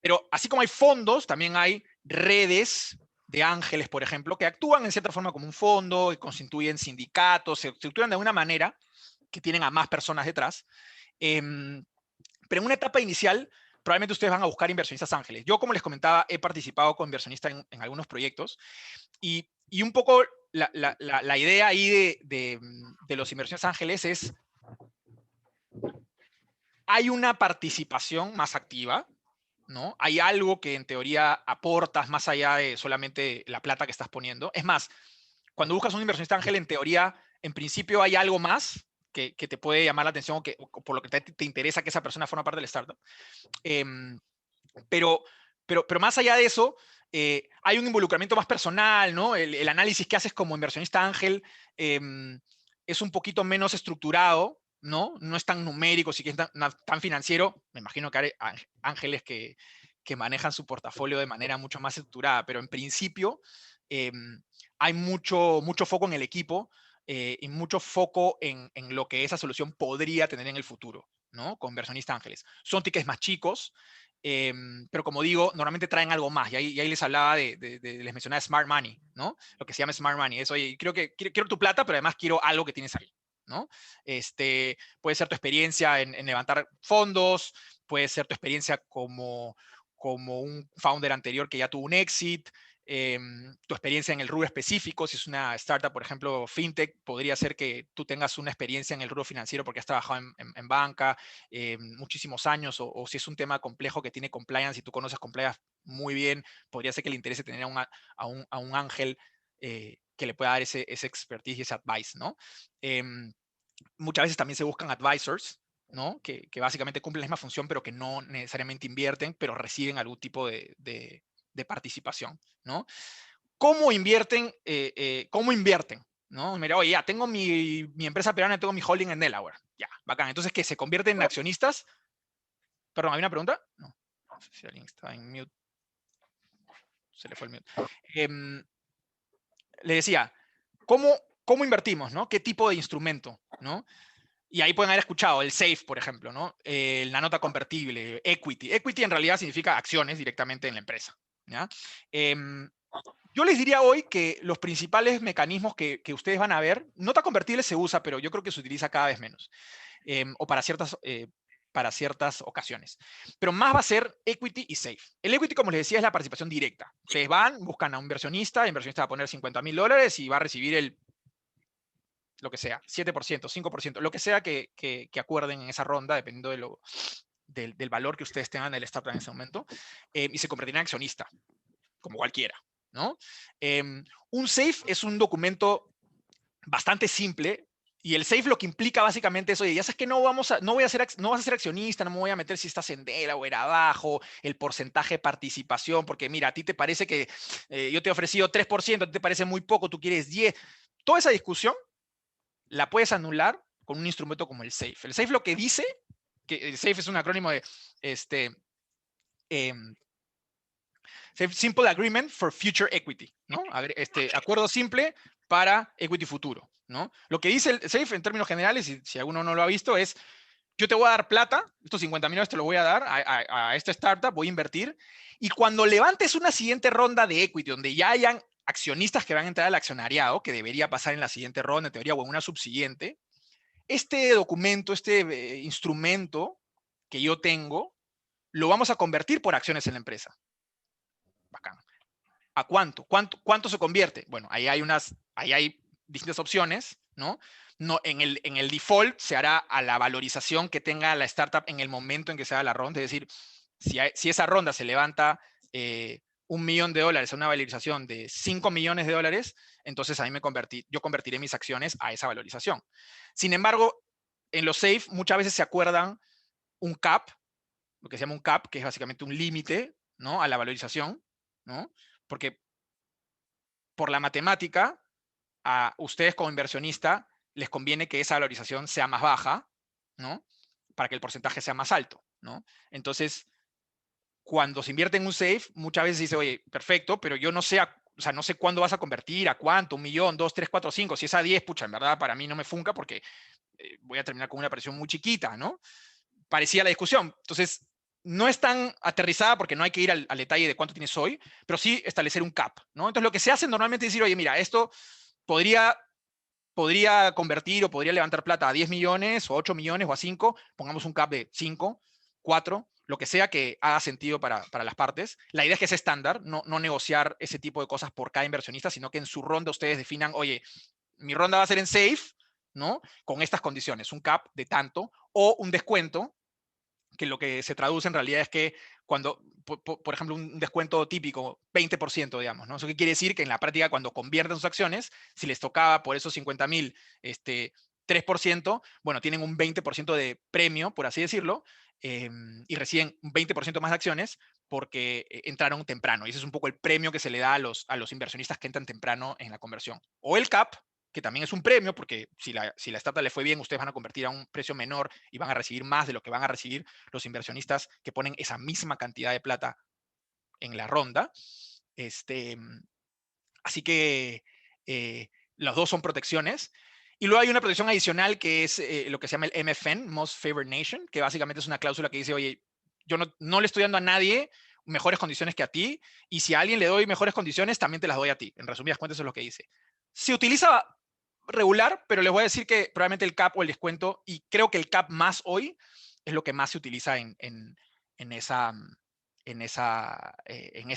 Pero así como hay fondos, también hay redes de ángeles, por ejemplo, que actúan en cierta forma como un fondo, que constituyen sindicatos, se estructuran de una manera que tienen a más personas detrás. Pero en una etapa inicial, probablemente ustedes van a buscar inversionistas ángeles. Yo, como les comentaba, he participado con inversionistas en algunos proyectos y un poco la idea ahí de los inversionistas ángeles es, hay una participación más activa, ¿no? Hay algo que en teoría aportas más allá de solamente la plata que estás poniendo. Es más, cuando buscas un inversionista ángel, en teoría, en principio hay algo más que te puede llamar la atención o por lo que te interesa que esa persona forma parte del startup. Pero más allá de eso, hay un involucramiento más personal, ¿no? El análisis que haces como inversionista ángel es un poquito menos estructurado, ¿no? No es tan numérico, sí que es tan financiero. Me imagino que hay ángeles que manejan su portafolio de manera mucho más estructurada, pero en principio hay mucho foco en el equipo y mucho foco en lo que esa solución podría tener en el futuro, ¿no? Con inversionistas ángeles. Son tickets más chicos, pero como digo, normalmente traen algo más. Y ahí les hablaba les mencionaba Smart Money, ¿no? Lo que se llama Smart Money. Es, oye, quiero tu plata, pero además quiero algo que tienes ahí, ¿no? Puede ser tu experiencia en levantar fondos, puede ser tu experiencia como un founder anterior que ya tuvo un exit, tu experiencia en el rubro específico. Si es una startup, por ejemplo, fintech, podría ser que tú tengas una experiencia en el rubro financiero porque has trabajado en banca muchísimos años, o si es un tema complejo que tiene compliance y tú conoces compliance muy bien, podría ser que le interese tener a un ángel que le pueda dar ese expertise y ese advice, ¿no? Muchas veces también se buscan advisors, ¿no? Que básicamente cumplen la misma función, pero que no necesariamente invierten, pero reciben algún tipo de participación, ¿no? ¿Cómo invierten? ¿Cómo invierten? ¿No? Mira, oye, ya, tengo mi empresa peruana, tengo mi holding en Delaware. Ya, bacán. Entonces, ¿qué? ¿Se convierten en accionistas? Perdón, ¿hay una pregunta? No. No sé si alguien está en mute. Se le fue el mute. Le decía, ¿cómo invertimos? ¿No? ¿Qué tipo de instrumento? ¿No? Y ahí pueden haber escuchado el SAFE, por ejemplo, ¿no? La nota convertible, equity. Equity en realidad significa acciones directamente en la empresa, ¿ya? Yo les diría hoy que los principales mecanismos que ustedes van a ver, nota convertible se usa, pero yo creo que se utiliza cada vez menos, o para para ciertas ocasiones. Pero más va a ser equity y safe. El equity, como les decía, es la participación directa. Ustedes van, buscan a un inversionista, el inversionista va a poner $50,000 y va a recibir lo que sea, 7%, 5%, lo que sea que acuerden en esa ronda, dependiendo del valor que ustedes tengan en el startup en ese momento, y se convertirá en accionista, como cualquiera, ¿no? Un safe es un documento bastante simple, y el safe lo que implica básicamente es, oye, ya sabes que no vas a ser accionista, no me voy a meter si estás en Delaware abajo, el porcentaje de participación, porque mira, a ti te parece que yo te he ofrecido 3%, a ti te parece muy poco, tú quieres 10%. Toda esa discusión la puedes anular con un instrumento como el SAFE. El SAFE lo que dice, que el SAFE es un acrónimo de Simple Agreement for Future Equity, ¿no? Acuerdo simple para equity futuro, ¿no? Lo que dice el SAFE en términos generales, si alguno no lo ha visto, es yo te voy a dar plata, estos $50,000 te lo voy a dar a esta startup, voy a invertir, y cuando levantes una siguiente ronda de equity, donde ya hayan accionistas que van a entrar al accionariado, que debería pasar en la siguiente ronda, en teoría, o en una subsiguiente, este documento, instrumento que yo tengo, lo vamos a convertir por acciones en la empresa. Bacán. ¿A cuánto? ¿Cuánto se convierte? Bueno, ahí hay distintas opciones, ¿no? No, en el default se hará a la valorización que tenga la startup en el momento en que se haga la ronda. Es decir, si esa ronda se levanta $1 millón a una valorización de $5 millones, entonces ahí yo convertiré mis acciones a esa valorización. Sin embargo, en los SAFE muchas veces se acuerdan un cap, lo que se llama un cap, que es básicamente un límite, ¿no?, a la valorización, ¿no? Porque por la matemática, a ustedes como inversionista les conviene que esa valorización sea más baja, ¿no?, para que el porcentaje sea más alto, ¿no? Entonces, cuando se invierte en un SAFE, muchas veces dice, oye, perfecto, pero yo no sé, no sé cuándo vas a convertir, a cuánto, 1 millón, 2, 3, 4, 5. Si es a 10, pucha, en verdad para mí no me funca porque voy a terminar con una presión muy chiquita, ¿no? Parecía la discusión. Entonces, no es tan aterrizada porque no hay que ir al detalle de cuánto tienes hoy, pero sí establecer un cap, ¿no? Entonces, lo que se hace normalmente es decir, oye, mira, esto podría convertir o podría levantar plata a 10 millones o 8 millones o a 5, pongamos un cap de 5, 4, lo que sea que haga sentido para las partes. La idea es que sea estándar, no negociar ese tipo de cosas por cada inversionista, sino que en su ronda ustedes definan, oye, mi ronda va a ser en SAFE, ¿no?, con estas condiciones, un cap de tanto o un descuento, que lo que se traduce en realidad es que cuando, por ejemplo, un descuento típico, 20%, digamos, ¿no? ¿Eso qué quiere decir? Que en la práctica, cuando convierten sus acciones, si les tocaba por esos 50,000, 3%, bueno, tienen un 20% de premio, por así decirlo, y reciben un 20% más de acciones porque entraron temprano. Y ese es un poco el premio que se le da a los inversionistas que entran temprano en la conversión. O el cap, que también es un premio, porque si la startup le fue bien, ustedes van a convertir a un precio menor y van a recibir más de lo que van a recibir los inversionistas que ponen esa misma cantidad de plata en la ronda. Así que los dos son protecciones. Y luego hay una protección adicional que es lo que se llama el MFN, Most Favored Nation, que básicamente es una cláusula que dice, oye, yo no le estoy dando a nadie mejores condiciones que a ti, y si a alguien le doy mejores condiciones, también te las doy a ti. En resumidas cuentas, eso es lo que dice. Se utiliza regular, pero les voy a decir que probablemente el cap o el descuento, y creo que el cap más hoy, es lo que más se utiliza en esa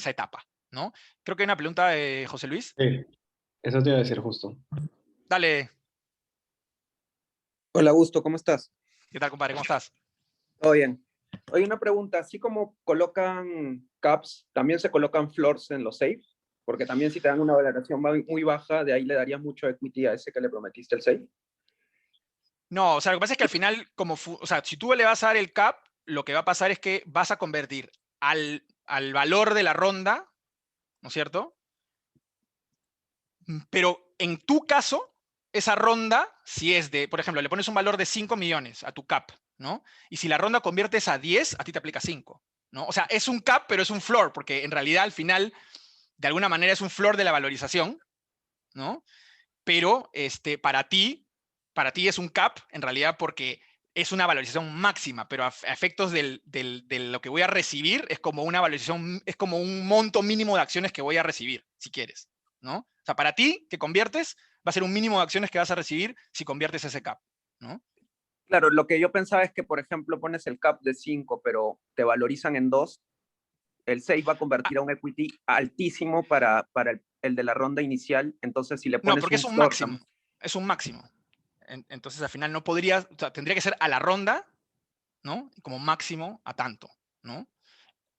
etapa, ¿no? Creo que hay una pregunta de José Luis. Sí, eso te iba a decir justo. Dale. Hola, Augusto, ¿cómo estás? ¿Qué tal, compadre? ¿Cómo estás? Todo bien. Oye, una pregunta, así como colocan caps, ¿también se colocan floors en los safe? Porque también si te dan una valoración muy baja, de ahí le darías mucho equity a ese que le prometiste el safe. No, o sea, lo que pasa es que al final, si tú le vas a dar el cap, lo que va a pasar es que vas a convertir al valor de la ronda, ¿no es cierto? Pero en tu caso, esa ronda, si es de, por ejemplo, le pones un valor de 5 millones a tu cap, ¿no? Y si la ronda conviertes a 10, a ti te aplica 5, ¿no? O sea, es un cap, pero es un floor, porque en realidad al final, de alguna manera es un floor de la valorización, ¿no? Pero para ti es un cap, en realidad, porque es una valorización máxima, pero a efectos de lo que voy a recibir, es como una valorización, es como un monto mínimo de acciones que voy a recibir, si quieres, ¿no? O sea, para ti, que conviertes, va a ser un mínimo de acciones que vas a recibir si conviertes ese cap, ¿no? Claro, lo que yo pensaba es que, por ejemplo, pones el cap de 5, pero te valorizan en 2, el safe va a convertir a un equity altísimo para el de la ronda inicial. Entonces, si le No, pones porque un es un floor máximo. Es un máximo. Entonces, al final no podría, o sea, tendría que ser a la ronda, ¿no? Como máximo a tanto, ¿no?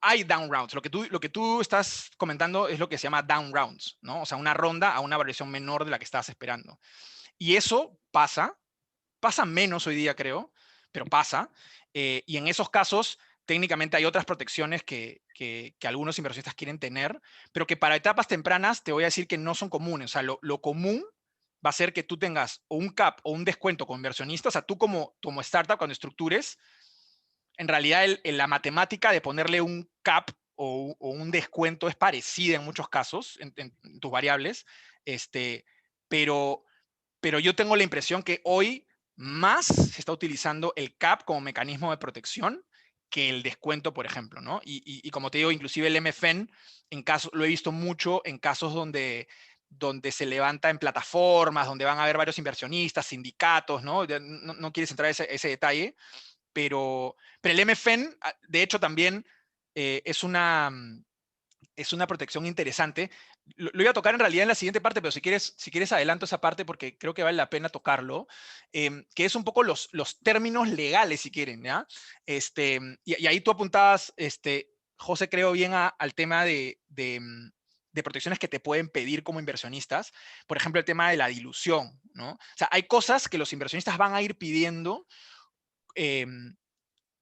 Hay down rounds. Lo que tú estás comentando es lo que se llama down rounds, ¿no? O sea, una ronda a una variación menor de la que estabas esperando. Y eso pasa menos hoy día, creo, pero pasa. Y en esos casos, técnicamente hay otras protecciones que algunos inversionistas quieren tener, pero que para etapas tempranas te voy a decir que no son comunes. O sea, lo común va a ser que tú tengas o un cap o un descuento con inversionistas. O sea, tú como startup, cuando estructures, en realidad la matemática de ponerle un cap o un descuento es parecida en muchos casos, en tus variables, pero, pero yo tengo la impresión que hoy más se está utilizando el cap como mecanismo de protección que el descuento, por ejemplo, ¿no? Y como te digo, inclusive el MFN, lo he visto mucho en casos donde se levanta en plataformas, donde van a haber varios inversionistas, sindicatos, ¿no? No quieres entrar a ese detalle, pero el MFN, de hecho, también es una protección interesante. Lo iba a tocar en realidad en la siguiente parte, pero si quieres adelanto esa parte porque creo que vale la pena tocarlo, que es un poco los términos legales, si quieren, ¿ya? Y ahí tú apuntabas, José, creo bien al tema de protecciones que te pueden pedir como inversionistas. Por ejemplo, el tema de la dilución, ¿no? O sea, hay cosas que los inversionistas van a ir pidiendo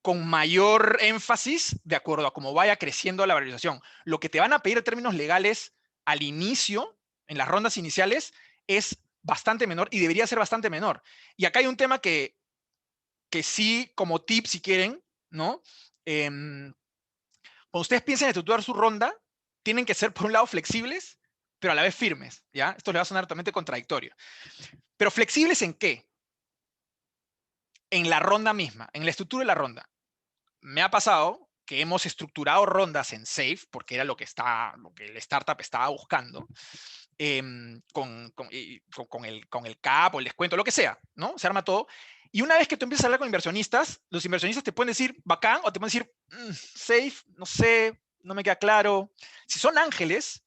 con mayor énfasis de acuerdo a cómo vaya creciendo la valorización. Lo que te van a pedir en términos legales al inicio, en las rondas iniciales, es bastante menor y debería ser bastante menor. Y acá hay un tema que sí, como tip, si quieren, ¿no? Cuando ustedes piensen en estructurar su ronda, tienen que ser, por un lado, flexibles, pero a la vez firmes, ¿ya? Esto le va a sonar totalmente contradictorio. Pero ¿flexibles en qué? En la ronda misma, en la estructura de la ronda. Me ha pasado que hemos estructurado rondas en Safe, porque era lo que el startup estaba buscando, con el cap o el descuento, lo que sea, ¿no? Se arma todo. Y una vez que tú empiezas a hablar con inversionistas, los inversionistas te pueden decir bacán o te pueden decir Safe, no sé, no me queda claro. Si son ángeles,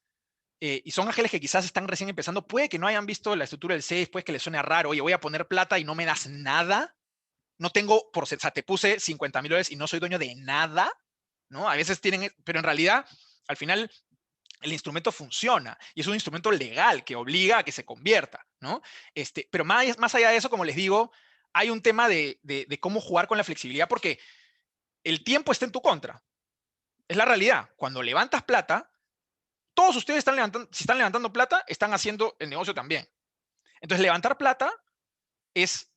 y son ángeles que quizás están recién empezando, puede que no hayan visto la estructura del Safe, puede que les suene raro, oye, voy a poner plata y no me das nada. No tengo, o sea, te puse $50,000 y no soy dueño de nada, ¿no? A veces tienen, pero en realidad, al final, el instrumento funciona y es un instrumento legal que obliga a que se convierta, ¿no? Pero más allá de eso, como les digo, hay un tema de cómo jugar con la flexibilidad porque el tiempo está en tu contra. Es la realidad. Cuando levantas plata, todos ustedes si están levantando plata, están haciendo el negocio también. Entonces, levantar plata es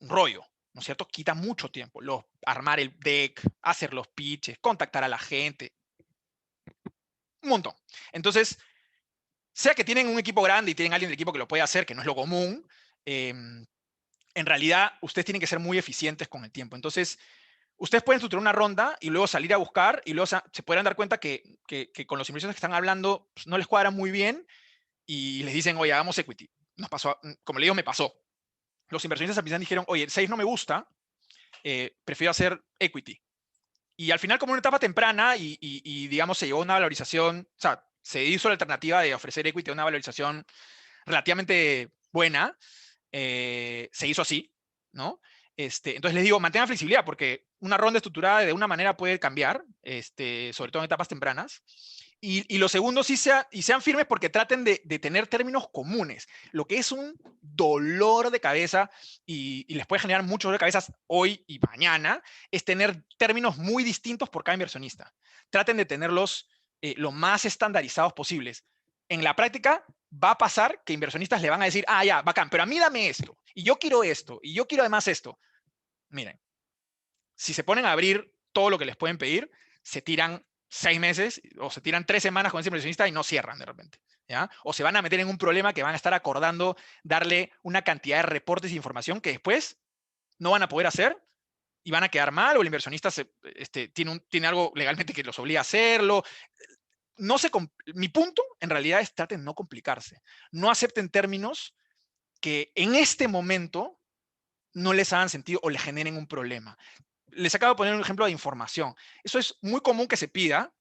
un rollo, ¿no es cierto? Quita mucho tiempo. Armar el deck, hacer los pitches, contactar a la gente. Un montón. Entonces, sea que tienen un equipo grande y tienen alguien del equipo que lo puede hacer, que no es lo común, en realidad ustedes tienen que ser muy eficientes con el tiempo. Entonces, ustedes pueden estructurar una ronda y luego salir a buscar y luego se podrán dar cuenta que con los inversionistas que están hablando pues, no les cuadra muy bien y les dicen, oye, hagamos equity. Nos pasó, como le digo, me pasó. Los inversionistas al final dijeron, oye, el 6 no me gusta, prefiero hacer equity. Y al final, como una etapa temprana y digamos, se llegó a una valorización, o sea, se hizo la alternativa de ofrecer equity a una valorización relativamente buena, se hizo así, ¿no? Entonces les digo, mantengan flexibilidad porque una ronda estructurada de una manera puede cambiar, sobre todo en etapas tempranas. Y lo segundo, sean firmes porque traten de tener términos comunes, lo que es un dolor de cabeza y les puede generar mucho dolor de cabeza hoy y mañana, es tener términos muy distintos por cada inversionista. Traten de tenerlos lo más estandarizados posibles. En la práctica va a pasar que inversionistas le van a decir, ya, bacán, pero a mí dame esto, y yo quiero esto, y yo quiero además esto. Miren, si se ponen a abrir todo lo que les pueden pedir, se tiran 6 meses o se tiran 3 semanas con ese inversionista y no cierran de repente, ¿ya? O se van a meter en un problema que van a estar acordando darle una cantidad de reportes e información que después no van a poder hacer y van a quedar mal, o el inversionista tiene algo legalmente que los obliga a hacerlo. Mi punto en realidad es traten de no complicarse. No acepten términos que en este momento no les hagan sentido o les generen un problema. Les acabo de poner un ejemplo de información. Eso es muy común que se pida,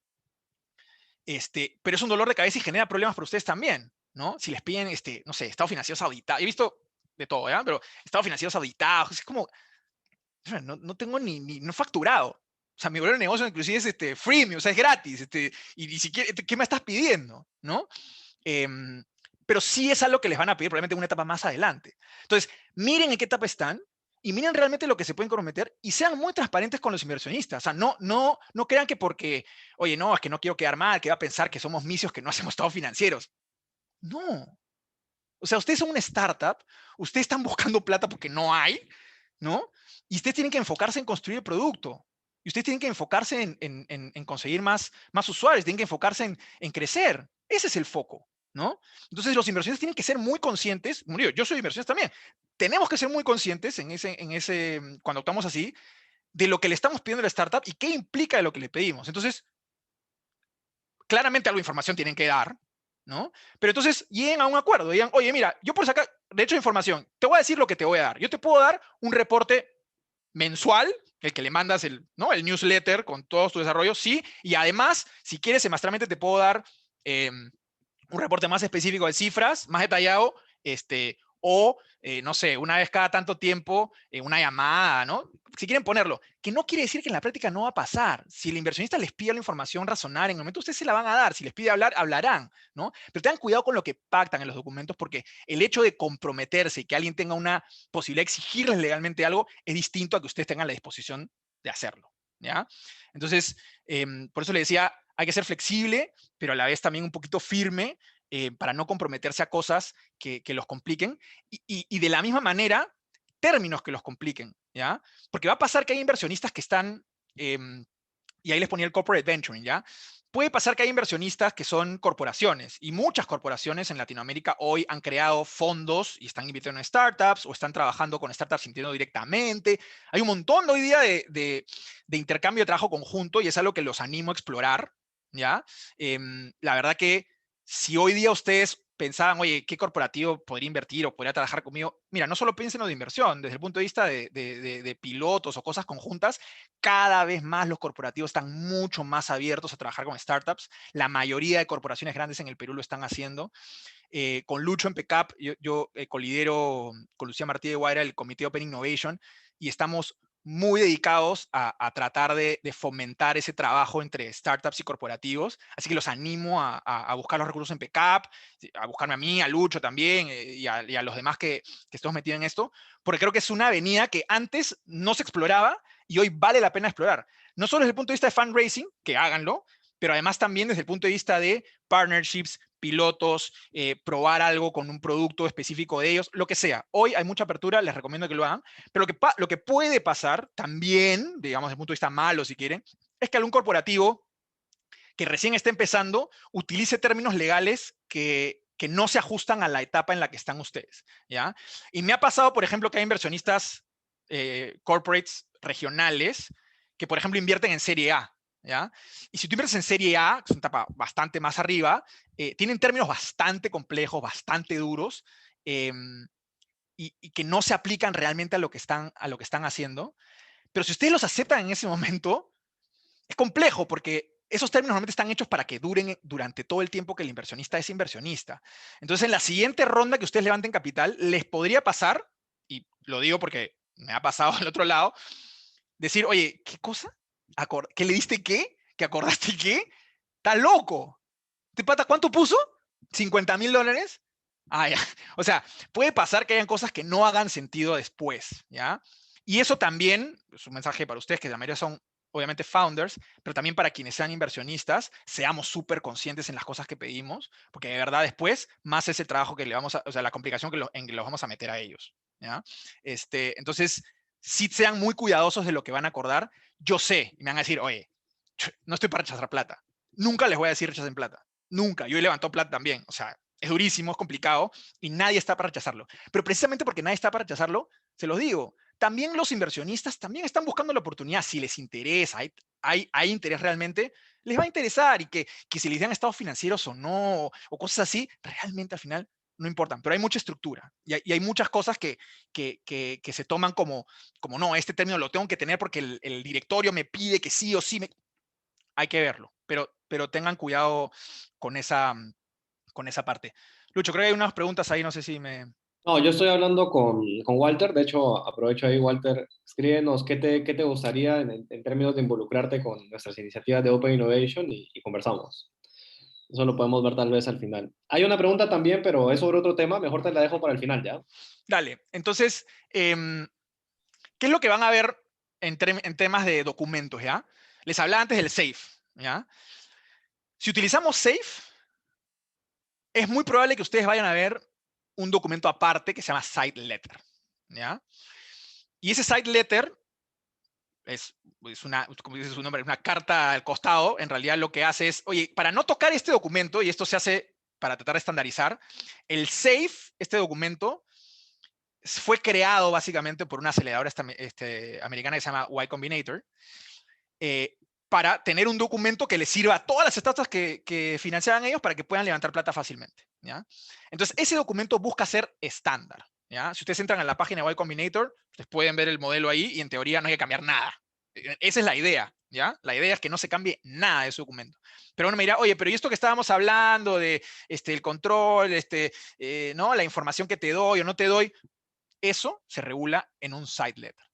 pero es un dolor de cabeza y genera problemas para ustedes también, ¿no? Si les piden, no sé, estados financieros auditados. He visto de todo, ¿ya? Pero estados financieros auditados, es como, no tengo no he facturado. O sea, mi modelo de negocio inclusive es freemium, o sea, es gratis. Y ni siquiera, ¿qué me estás pidiendo? ¿No? Pero sí es algo que les van a pedir probablemente en una etapa más adelante. Entonces, miren en qué etapa están y miren realmente lo que se pueden comprometer y sean muy transparentes con los inversionistas. O sea, no crean que porque, oye, no, es que no quiero quedar mal, que va a pensar que somos misios que no hacemos estados financieros. No. O sea, ustedes son una startup, ustedes están buscando plata porque no hay, ¿no? Y ustedes tienen que enfocarse en construir el producto. Y ustedes tienen que enfocarse en conseguir más usuarios, tienen que enfocarse en crecer. Ese es el foco, ¿no? Entonces los inversionistas tienen que ser muy conscientes, yo soy inversionista también, tenemos que ser muy conscientes cuando actuamos así, de lo que le estamos pidiendo a la startup y qué implica de lo que le pedimos. Entonces, claramente algo de información tienen que dar, ¿no? Pero entonces lleguen a un acuerdo, digan, oye, mira, yo por sacar derecho de información, te voy a decir lo que te voy a dar. Yo te puedo dar un reporte mensual, el que le mandas el newsletter con todos tus desarrollos, sí, y además, si quieres, semestralmente te puedo dar un reporte más específico de cifras, más detallado, no sé, una vez cada tanto tiempo, una llamada, ¿no? Si quieren ponerlo, que no quiere decir que en la práctica no va a pasar. Si el inversionista les pide la información razonable, en el momento ustedes se la van a dar. Si les pide hablar, hablarán, ¿no? Pero tengan cuidado con lo que pactan en los documentos, porque el hecho de comprometerse y que alguien tenga una posibilidad de exigirles legalmente algo es distinto a que ustedes tengan la disposición de hacerlo, ¿ya? Entonces, por eso le decía, hay que ser flexible, pero a la vez también un poquito firme, para no comprometerse a cosas que los compliquen, y de la misma manera, términos que los compliquen, ¿ya? Porque va a pasar que hay inversionistas que están, y ahí les ponía el corporate venturing, ¿ya? Puede pasar que hay inversionistas que son corporaciones, y muchas corporaciones en Latinoamérica hoy han creado fondos y están invirtiendo en startups, o están trabajando con startups sintiendo directamente. Hay un montón hoy día de intercambio de trabajo conjunto, y es algo que los animo a explorar, ¿ya? La verdad que si hoy día ustedes pensaban, oye, ¿qué corporativo podría invertir o podría trabajar conmigo? Mira, no solo piensen en lo de inversión, desde el punto de vista de pilotos o cosas conjuntas, cada vez más los corporativos están mucho más abiertos a trabajar con startups. La mayoría de corporaciones grandes en el Perú lo están haciendo. Con Lucho en PECAP, yo colidero con Lucía Martí de Guaira el Comité Open Innovation, y estamos muy dedicados a tratar de fomentar ese trabajo entre startups y corporativos. Así que los animo a buscar los recursos en PECAP, a buscarme a mí, a Lucho también, y a los demás que estamos metidos en esto, porque creo que es una avenida que antes no se exploraba y hoy vale la pena explorar. No solo desde el punto de vista de fundraising, que háganlo, pero además también desde el punto de vista de partnerships, pilotos, probar algo con un producto específico de ellos, lo que sea. Hoy hay mucha apertura, les recomiendo que lo hagan, pero lo que puede pasar también, digamos, desde el punto de vista malo, si quieren, es que algún corporativo que recién está empezando utilice términos legales que no se ajustan a la etapa en la que están ustedes, ¿ya? Y me ha pasado, por ejemplo, que hay inversionistas corporates regionales que, por ejemplo, invierten en Serie A, ¿ya? Y si tú inviertes en Serie A, que es una etapa bastante más arriba, tienen términos bastante complejos, bastante duros, y que no se aplican realmente a lo que están haciendo. Pero si ustedes los aceptan en ese momento, es complejo porque esos términos normalmente están hechos para que duren durante todo el tiempo que el inversionista es inversionista. Entonces, en la siguiente ronda que ustedes levanten capital, les podría pasar, y lo digo porque me ha pasado al otro lado, decir, oye, ¿qué cosa? ¿Qué le diste qué? ¿Que acordaste qué? ¡Está loco! ¿Te pata cuánto puso? $50,000. Ah, ya. O sea, puede pasar que hayan cosas que no hagan sentido después, ¿ya? Y eso también, es un mensaje para ustedes, que la mayoría son obviamente founders, pero también para quienes sean inversionistas, seamos súper conscientes en las cosas que pedimos, porque de verdad después, más es el trabajo que le vamos a, o sea, la complicación en que los vamos a meter a ellos, ¿ya? Entonces, sí sean muy cuidadosos de lo que van a acordar. Yo sé, y me van a decir, oye, no estoy para rechazar plata. Nunca les voy a decir rechacen plata. Nunca. Yo he levantado plata también. O sea, es durísimo, es complicado y nadie está para rechazarlo. Pero precisamente porque nadie está para rechazarlo, se los digo, también los inversionistas también están buscando la oportunidad. Si les interesa, hay interés realmente, les va a interesar, y que si les dan estados financieros o no, o cosas así, realmente al final no importan, pero hay mucha estructura y hay muchas cosas que se toman como no, este término lo tengo que tener porque el directorio me pide que sí o sí. Hay que verlo, pero tengan cuidado con esa parte. Lucho, creo que hay unas preguntas ahí, no sé si me... No, yo estoy hablando con Walter, de hecho aprovecho ahí, Walter, escríbenos qué te gustaría en términos de involucrarte con nuestras iniciativas de Open Innovation y conversamos. Eso lo podemos ver tal vez al final. Hay una pregunta también, pero es sobre otro tema, mejor te la dejo para el final, ¿ya? Dale, entonces, ¿qué es lo que van a ver en temas de documentos, ya? Les hablaba antes del SAFE, ¿ya? Si utilizamos SAFE, es muy probable que ustedes vayan a ver un documento aparte que se llama Site Letter, ¿ya? Y ese Site Letter es una, como dice su nombre, una carta al costado. En realidad lo que hace es, oye, para no tocar este documento, y esto se hace para tratar de estandarizar, el SAFE, este documento, fue creado básicamente por una aceleradora americana que se llama Y Combinator, para tener un documento que les sirva a todas las startups que financiaban ellos para que puedan levantar plata fácilmente, ¿ya? Entonces, ese documento busca ser estándar, ¿ya? Si ustedes entran a la página de Y Combinator, ustedes pueden ver el modelo ahí y en teoría no hay que cambiar nada. Esa es la idea, ¿ya? La idea es que no se cambie nada de ese documento. Pero uno me dirá, oye, pero ¿y esto que estábamos hablando de el control, ¿no? La información que te doy o no te doy? Eso se regula en un site letter.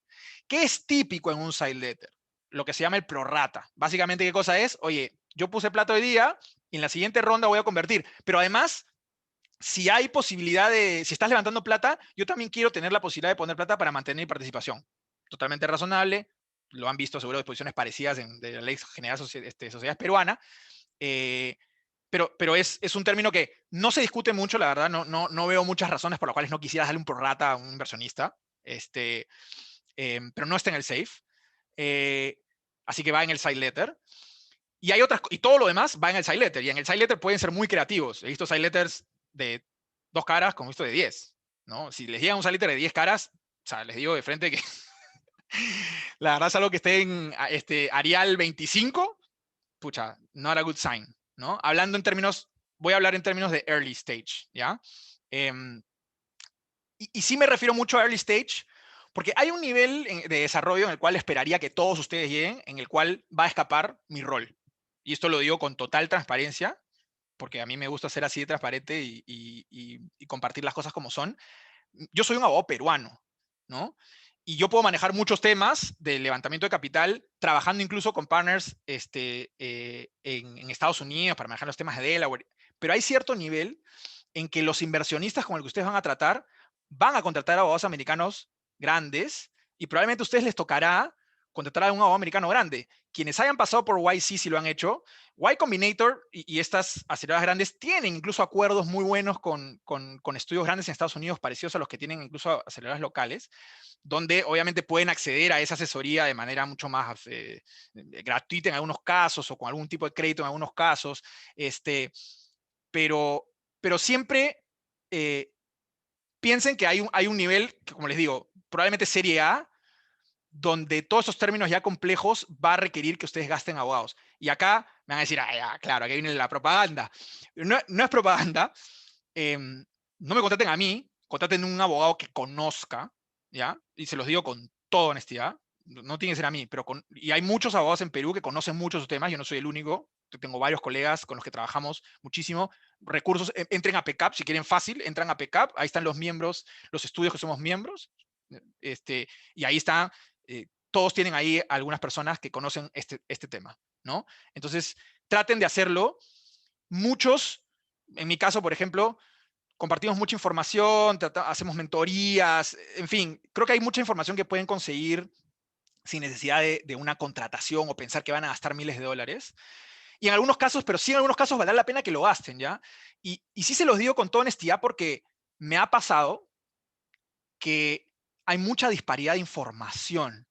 ¿Qué es típico en un site letter? Lo que se llama el prorata. Básicamente, ¿qué cosa es? Oye, yo puse plata hoy día y en la siguiente ronda voy a convertir. Pero además, si hay posibilidad si estás levantando plata, yo también quiero tener la posibilidad de poner plata para mantener mi participación. Totalmente razonable. Lo han visto seguro disposiciones parecidas de la Ley General de Sociedades Peruana. Pero es un término que no se discute mucho, la verdad. No veo muchas razones por las cuales no quisieras darle un prorata a un inversionista. Pero no está en el SAFE. Así que va en el side letter. Y hay otras, y todo lo demás va en el side letter. Y en el side letter pueden ser muy creativos. He visto side letters de 2 caras, como he visto de 10. ¿No? Si les llega un side letter de 10 caras, o sea, les digo de frente que la verdad es algo que esté en Arial 25, pucha, not a good sign, ¿no? Voy a hablar en términos de early stage, ¿ya? Y sí me refiero mucho a early stage, porque hay un nivel de desarrollo en el cual esperaría que todos ustedes lleguen, en el cual va a escapar mi rol. Y esto lo digo con total transparencia, porque a mí me gusta ser así de transparente y compartir las cosas como son. Yo soy un abogado peruano, ¿no? Y yo puedo manejar muchos temas de levantamiento de capital, trabajando incluso con partners en Estados Unidos para manejar los temas de Delaware. Pero hay cierto nivel en que los inversionistas con el que ustedes van a tratar van a contratar abogados americanos grandes y probablemente a ustedes les tocará contratar a un abogado americano grande. Quienes hayan pasado por YC, si lo han hecho, Y Combinator y estas aceleradoras grandes tienen incluso acuerdos muy buenos con estudios grandes en Estados Unidos, parecidos a los que tienen incluso aceleradoras locales, donde obviamente pueden acceder a esa asesoría de manera mucho más gratuita en algunos casos o con algún tipo de crédito en algunos casos. Pero siempre piensen que hay un nivel, que, como les digo, probablemente serie A, donde todos esos términos ya complejos va a requerir que ustedes gasten abogados. Y acá me van a decir, claro, aquí viene la propaganda. No es propaganda. No me contraten a mí, contraten a un abogado que conozca, ¿ya? Y se los digo con toda honestidad. No tiene que ser a mí, y hay muchos abogados en Perú que conocen mucho sus temas. Yo no soy el único. Tengo varios colegas con los que trabajamos muchísimo. Recursos, entren a PCAP, si quieren fácil, entran a PCAP. Ahí están los miembros, los estudios que somos miembros. Y ahí están. Todos tienen ahí algunas personas que conocen este tema, ¿no? Entonces, traten de hacerlo. Muchos, en mi caso, por ejemplo, compartimos mucha información, hacemos mentorías, en fin, creo que hay mucha información que pueden conseguir sin necesidad de una contratación o pensar que van a gastar miles de dólares. Y en algunos casos, pero sí en algunos casos valdrá la pena que lo gasten, ¿ya? Y sí se los digo con toda honestidad porque me ha pasado que hay mucha disparidad de información.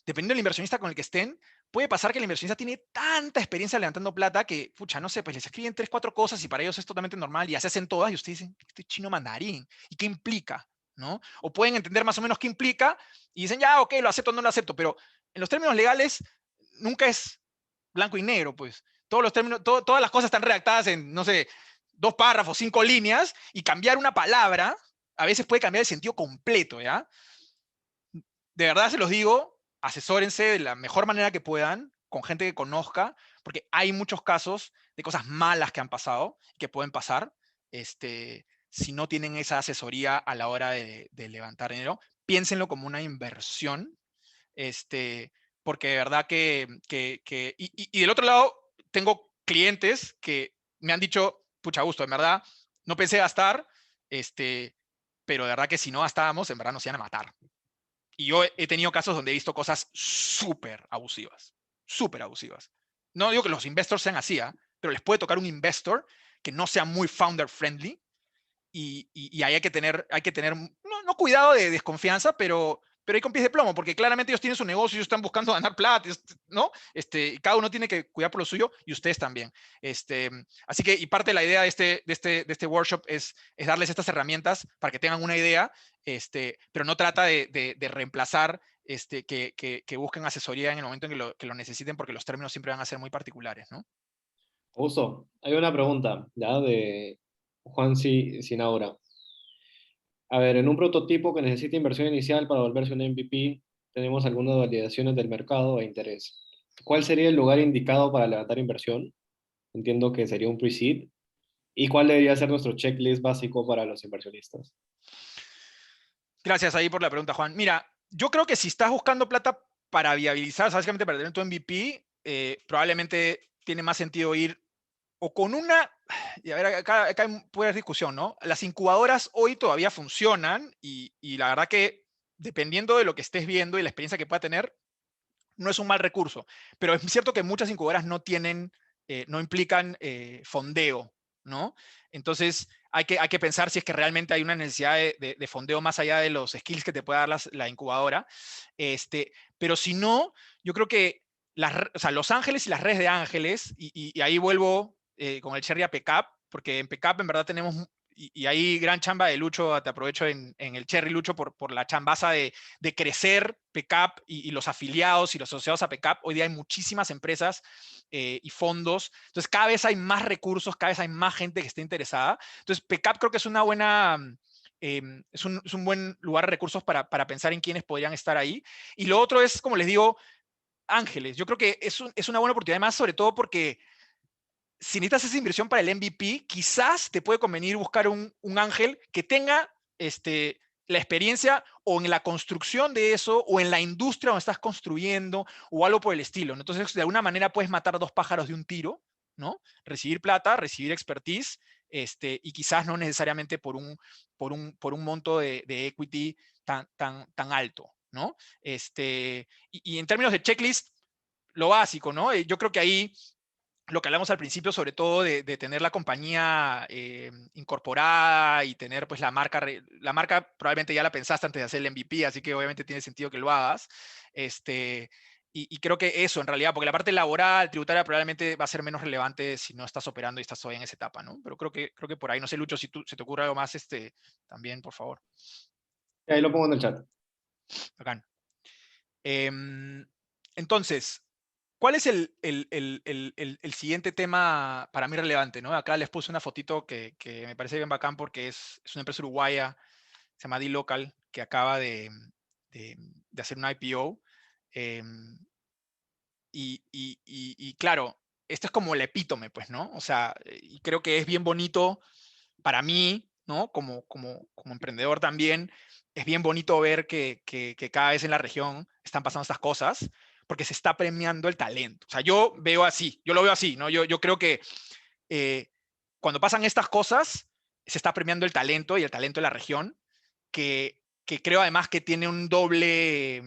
Dependiendo del inversionista con el que estén, puede pasar que el inversionista tiene tanta experiencia levantando plata que, pucha, no sé, pues les escriben 3, 4 cosas y para ellos es totalmente normal y se hacen todas y ustedes dicen, este chino mandarín, ¿y qué implica? ¿No? O pueden entender más o menos qué implica y dicen, ya, ok, lo acepto o no lo acepto, pero en los términos legales nunca es blanco y negro, pues. Todos los términos, todas las cosas están redactadas en, no sé, 2 párrafos, 5 líneas, y cambiar una palabra, a veces puede cambiar el sentido completo, ¿ya? De verdad se los digo, asesórense de la mejor manera que puedan, con gente que conozca, porque hay muchos casos de cosas malas que han pasado, que pueden pasar, si no tienen esa asesoría a la hora de levantar dinero. Piénsenlo como una inversión, porque de verdad y del otro lado, tengo clientes que me han dicho, pucha gusto, en verdad, no pensé gastar, pero de verdad que si no gastábamos, en verdad nos iban a matar. Y yo he tenido casos donde he visto cosas súper abusivas, súper abusivas. No digo que los investors sean así, pero les puede tocar un investor que no sea muy founder friendly, y ahí hay que tener no cuidado de desconfianza, pero hay con pies de plomo, porque claramente ellos tienen su negocio, ellos están buscando ganar plata, ¿no? Cada uno tiene que cuidar por lo suyo, y ustedes también. Así que, y parte de la idea de este workshop es darles estas herramientas para que tengan una idea, pero no trata de reemplazar que busquen asesoría en el momento en que lo necesiten, porque los términos siempre van a ser muy particulares, ¿no? Augusto, hay una pregunta, ¿ya? De Juan Sinaura. A ver, en un prototipo que necesita inversión inicial para volverse un MVP, tenemos algunas validaciones del mercado e interés. ¿Cuál sería el lugar indicado para levantar inversión? Entiendo que sería un pre-seed. ¿Y cuál debería ser nuestro checklist básico para los inversionistas? Gracias ahí por la pregunta, Juan. Mira, yo creo que si estás buscando plata para viabilizar, básicamente para tener tu MVP, probablemente tiene más sentido ir o con una, y a ver, acá puede haber discusión, ¿no? Las incubadoras hoy todavía funcionan, y la verdad que dependiendo de lo que estés viendo y la experiencia que pueda tener, no es un mal recurso. Pero es cierto que muchas incubadoras no implican fondeo, ¿no? Entonces hay que pensar si es que realmente hay una necesidad de fondeo más allá de los skills que te pueda dar la incubadora. Pero si no, yo creo que o sea, Los Ángeles y las redes de ángeles, y ahí vuelvo con el Cherry a Pickup, porque en Pickup en verdad tenemos, y ahí gran chamba de Lucho, te aprovecho en el Cherry, Lucho, por la chambaza de crecer Pickup y los afiliados y los asociados a Pickup. Hoy día hay muchísimas empresas y fondos, entonces cada vez hay más recursos, cada vez hay más gente que esté interesada. Entonces Pickup creo que es una buena... es un buen lugar de recursos para pensar en quiénes podrían estar ahí. Y lo otro es, como les digo, ángeles. Yo creo que es una buena oportunidad, más sobre todo porque si necesitas esa inversión para el MVP, quizás te puede convenir buscar un ángel que tenga la experiencia o en la construcción de eso, o en la industria donde estás construyendo, o algo por el estilo, ¿no? Entonces, de alguna manera puedes matar 2 pájaros de un tiro, ¿no? Recibir plata, recibir expertise, y quizás no necesariamente por un monto de equity tan alto, ¿no? Y en términos de checklist, lo básico, ¿no? Yo creo que ahí lo que hablamos al principio, sobre todo de tener la compañía incorporada y tener pues la marca probablemente ya la pensaste antes de hacer el MVP, así que obviamente tiene sentido que lo hagas. Y creo que eso en realidad, porque la parte laboral, tributaria, probablemente va a ser menos relevante si no estás operando y estás todavía en esa etapa, ¿no? Pero creo que por ahí, no sé, Lucho, si se te ocurre algo más, también, por favor. Ahí lo pongo en el chat. Bacán. Entonces, ¿cuál es el siguiente tema para mí relevante, ¿no? Acá les puse una fotito que me parece bien bacán, porque es una empresa uruguaya, se llama D-Local, que acaba de hacer un IPO. Y claro, esto es como el epítome, pues, ¿no? O sea, y creo que es bien bonito para mí, ¿no? Como emprendedor también, es bien bonito ver que cada vez en la región están pasando estas cosas, porque se está premiando el talento. O sea, yo lo veo así, ¿no? Yo creo que cuando pasan estas cosas, se está premiando el talento y el talento de la región, que creo además que tiene un doble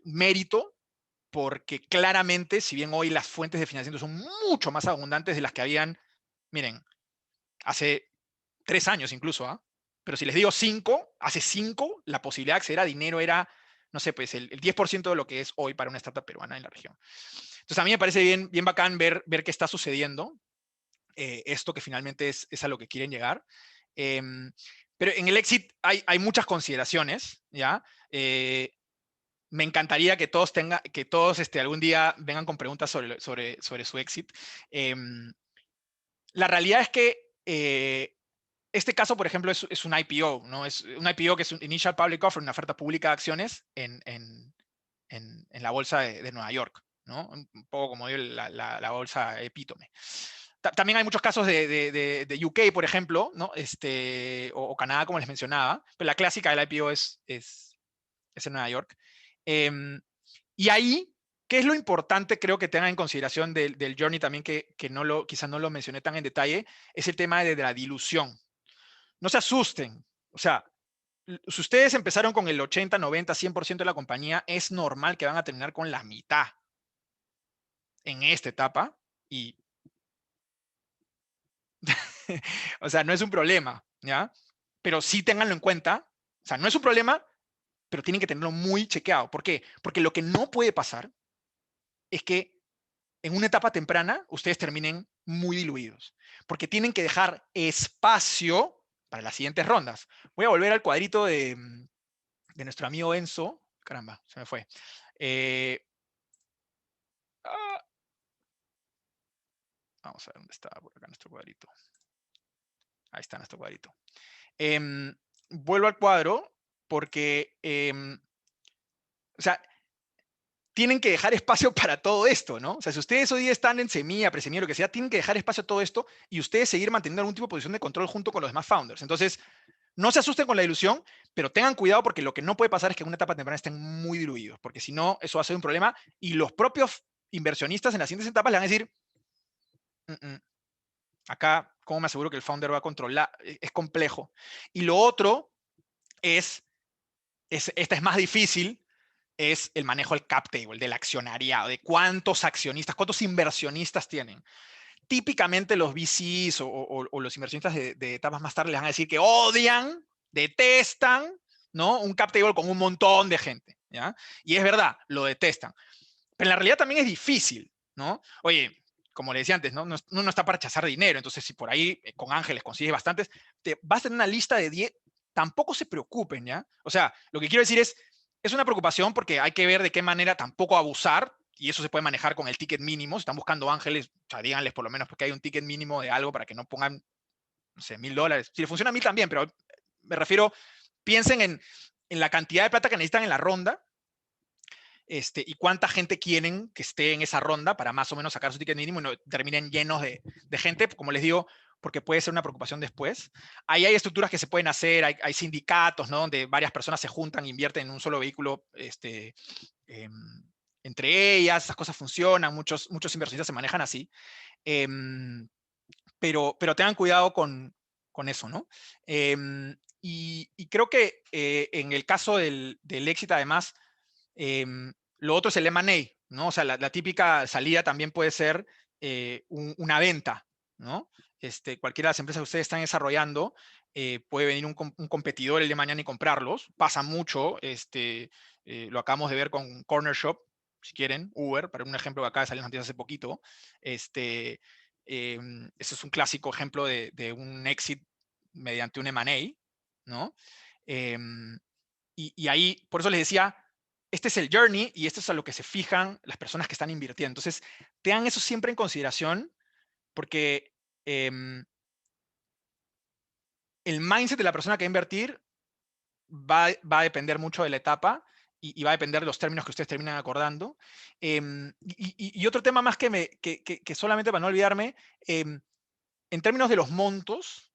mérito, porque claramente, si bien hoy las fuentes de financiamiento son mucho más abundantes de las que habían, miren, hace 3 años incluso, pero si les digo 5, hace 5, la posibilidad de acceder a dinero era, no sé, pues el 10% de lo que es hoy para una startup peruana en la región. Entonces a mí me parece bien bacán ver qué está sucediendo, esto que finalmente es a lo que quieren llegar. Pero en el exit hay muchas consideraciones, ¿ya? Me encantaría que todos algún día vengan con preguntas sobre su exit. la realidad es que este caso, por ejemplo, es un IPO, ¿no? Es un IPO que es un Initial Public Offering, una oferta pública de acciones en la bolsa de Nueva York, ¿no? Un poco como la bolsa epítome. También hay muchos casos de UK, por ejemplo, ¿no? O Canadá, como les mencionaba, pero la clásica del IPO es en Nueva York. Y ahí, ¿qué es lo importante, creo que tengan en consideración del journey también, que quizás no lo mencioné tan en detalle? Es el tema de la dilución. No se asusten. O sea, si ustedes empezaron con el 80, 90, 100% de la compañía, es normal que van a terminar con la mitad en esta etapa. Y, o sea, no es un problema, ¿ya? Pero sí ténganlo en cuenta. O sea, no es un problema, pero tienen que tenerlo muy chequeado. ¿Por qué? Porque lo que no puede pasar es que en una etapa temprana ustedes terminen muy diluidos, porque tienen que dejar espacio para las siguientes rondas. Voy a volver al cuadrito de nuestro amigo Enzo. Caramba, se me fue. Vamos a ver dónde está por acá nuestro cuadrito. Ahí está nuestro cuadrito. Vuelvo al cuadro porque, o sea, tienen que dejar espacio para todo esto, ¿no? O sea, si ustedes hoy día están en semilla, presemilla, lo que sea, tienen que dejar espacio a todo esto y ustedes seguir manteniendo algún tipo de posición de control junto con los demás founders. Entonces, no se asusten con la ilusión, pero tengan cuidado porque lo que no puede pasar es que en una etapa temprana estén muy diluidos, porque si no, eso va a ser un problema y los propios inversionistas en las siguientes etapas le van a decir, acá, ¿cómo me aseguro que el founder va a controlar? Es complejo. Y lo otro esta es más difícil, es el manejo del cap table, del accionariado, de cuántos accionistas, cuántos inversionistas tienen. Típicamente los VCs o los inversionistas de etapas más tarde les van a decir que odian, detestan, ¿no? Un cap table con un montón de gente, ¿ya? Y es verdad, lo detestan. Pero en la realidad también es difícil, ¿no? Oye, como le decía antes, ¿no? Uno no está para rechazar dinero, entonces si por ahí con Ángeles consigues bastantes, te vas a tener una lista de 10, tampoco se preocupen, ¿ya? O sea, lo que quiero decir es una preocupación porque hay que ver de qué manera tampoco abusar, y eso se puede manejar con el ticket mínimo. Si están buscando ángeles, o sea, díganles por lo menos porque hay un ticket mínimo de algo para que no pongan, no sé, $1000. Si le funciona a mí también, pero me refiero, piensen en la cantidad de plata que necesitan en la ronda, y cuánta gente quieren que esté en esa ronda para más o menos sacar su ticket mínimo y no terminen llenos de gente, como les digo, porque puede ser una preocupación después. Ahí hay estructuras que se pueden hacer, hay sindicatos, ¿no? Donde varias personas se juntan, invierten en un solo vehículo, entre ellas, esas cosas funcionan, muchos inversionistas se manejan así, pero tengan cuidado con eso, ¿no? Y creo que en el caso del éxito, además, lo otro es el M&A, ¿no? O sea, la típica salida también puede ser una venta, ¿no? Cualquiera de las empresas que ustedes están desarrollando, puede venir un competidor el de mañana y comprarlos. Pasa mucho, lo acabamos de ver con Corner Shop, si quieren, Uber, para un ejemplo que acaba de salir en noticias hace poquito. Ese es un clásico ejemplo de un exit mediante un M&A, ¿no? Y ahí, por eso les decía, este es el journey y esto es a lo que se fijan las personas que están invirtiendo. Entonces, tengan eso siempre en consideración porque el mindset de la persona que va a invertir va a depender mucho de la etapa y va a depender de los términos que ustedes terminan acordando. Y otro tema más que solamente para no olvidarme, en términos de los montos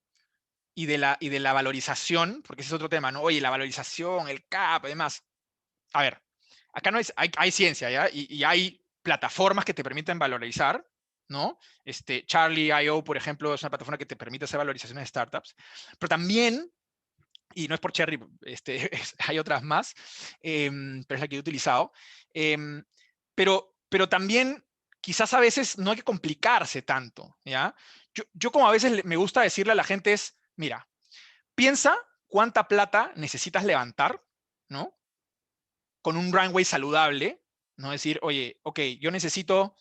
y de la valorización, porque ese es otro tema, ¿no? Oye, la valorización, el CAP, además. A ver, acá no hay ciencia, ¿ya? Y hay plataformas que te permiten valorizar, ¿no? Charlie.io, por ejemplo, es una plataforma que te permite hacer valorizaciones de startups, pero también, y no es por Cherry, hay otras más, pero es la que he utilizado, pero también quizás a veces no hay que complicarse tanto, ¿ya? Yo como a veces me gusta decirle a la gente es, mira, piensa cuánta plata necesitas levantar, ¿no? Con un runway saludable, ¿no? Decir, oye, ok, yo necesito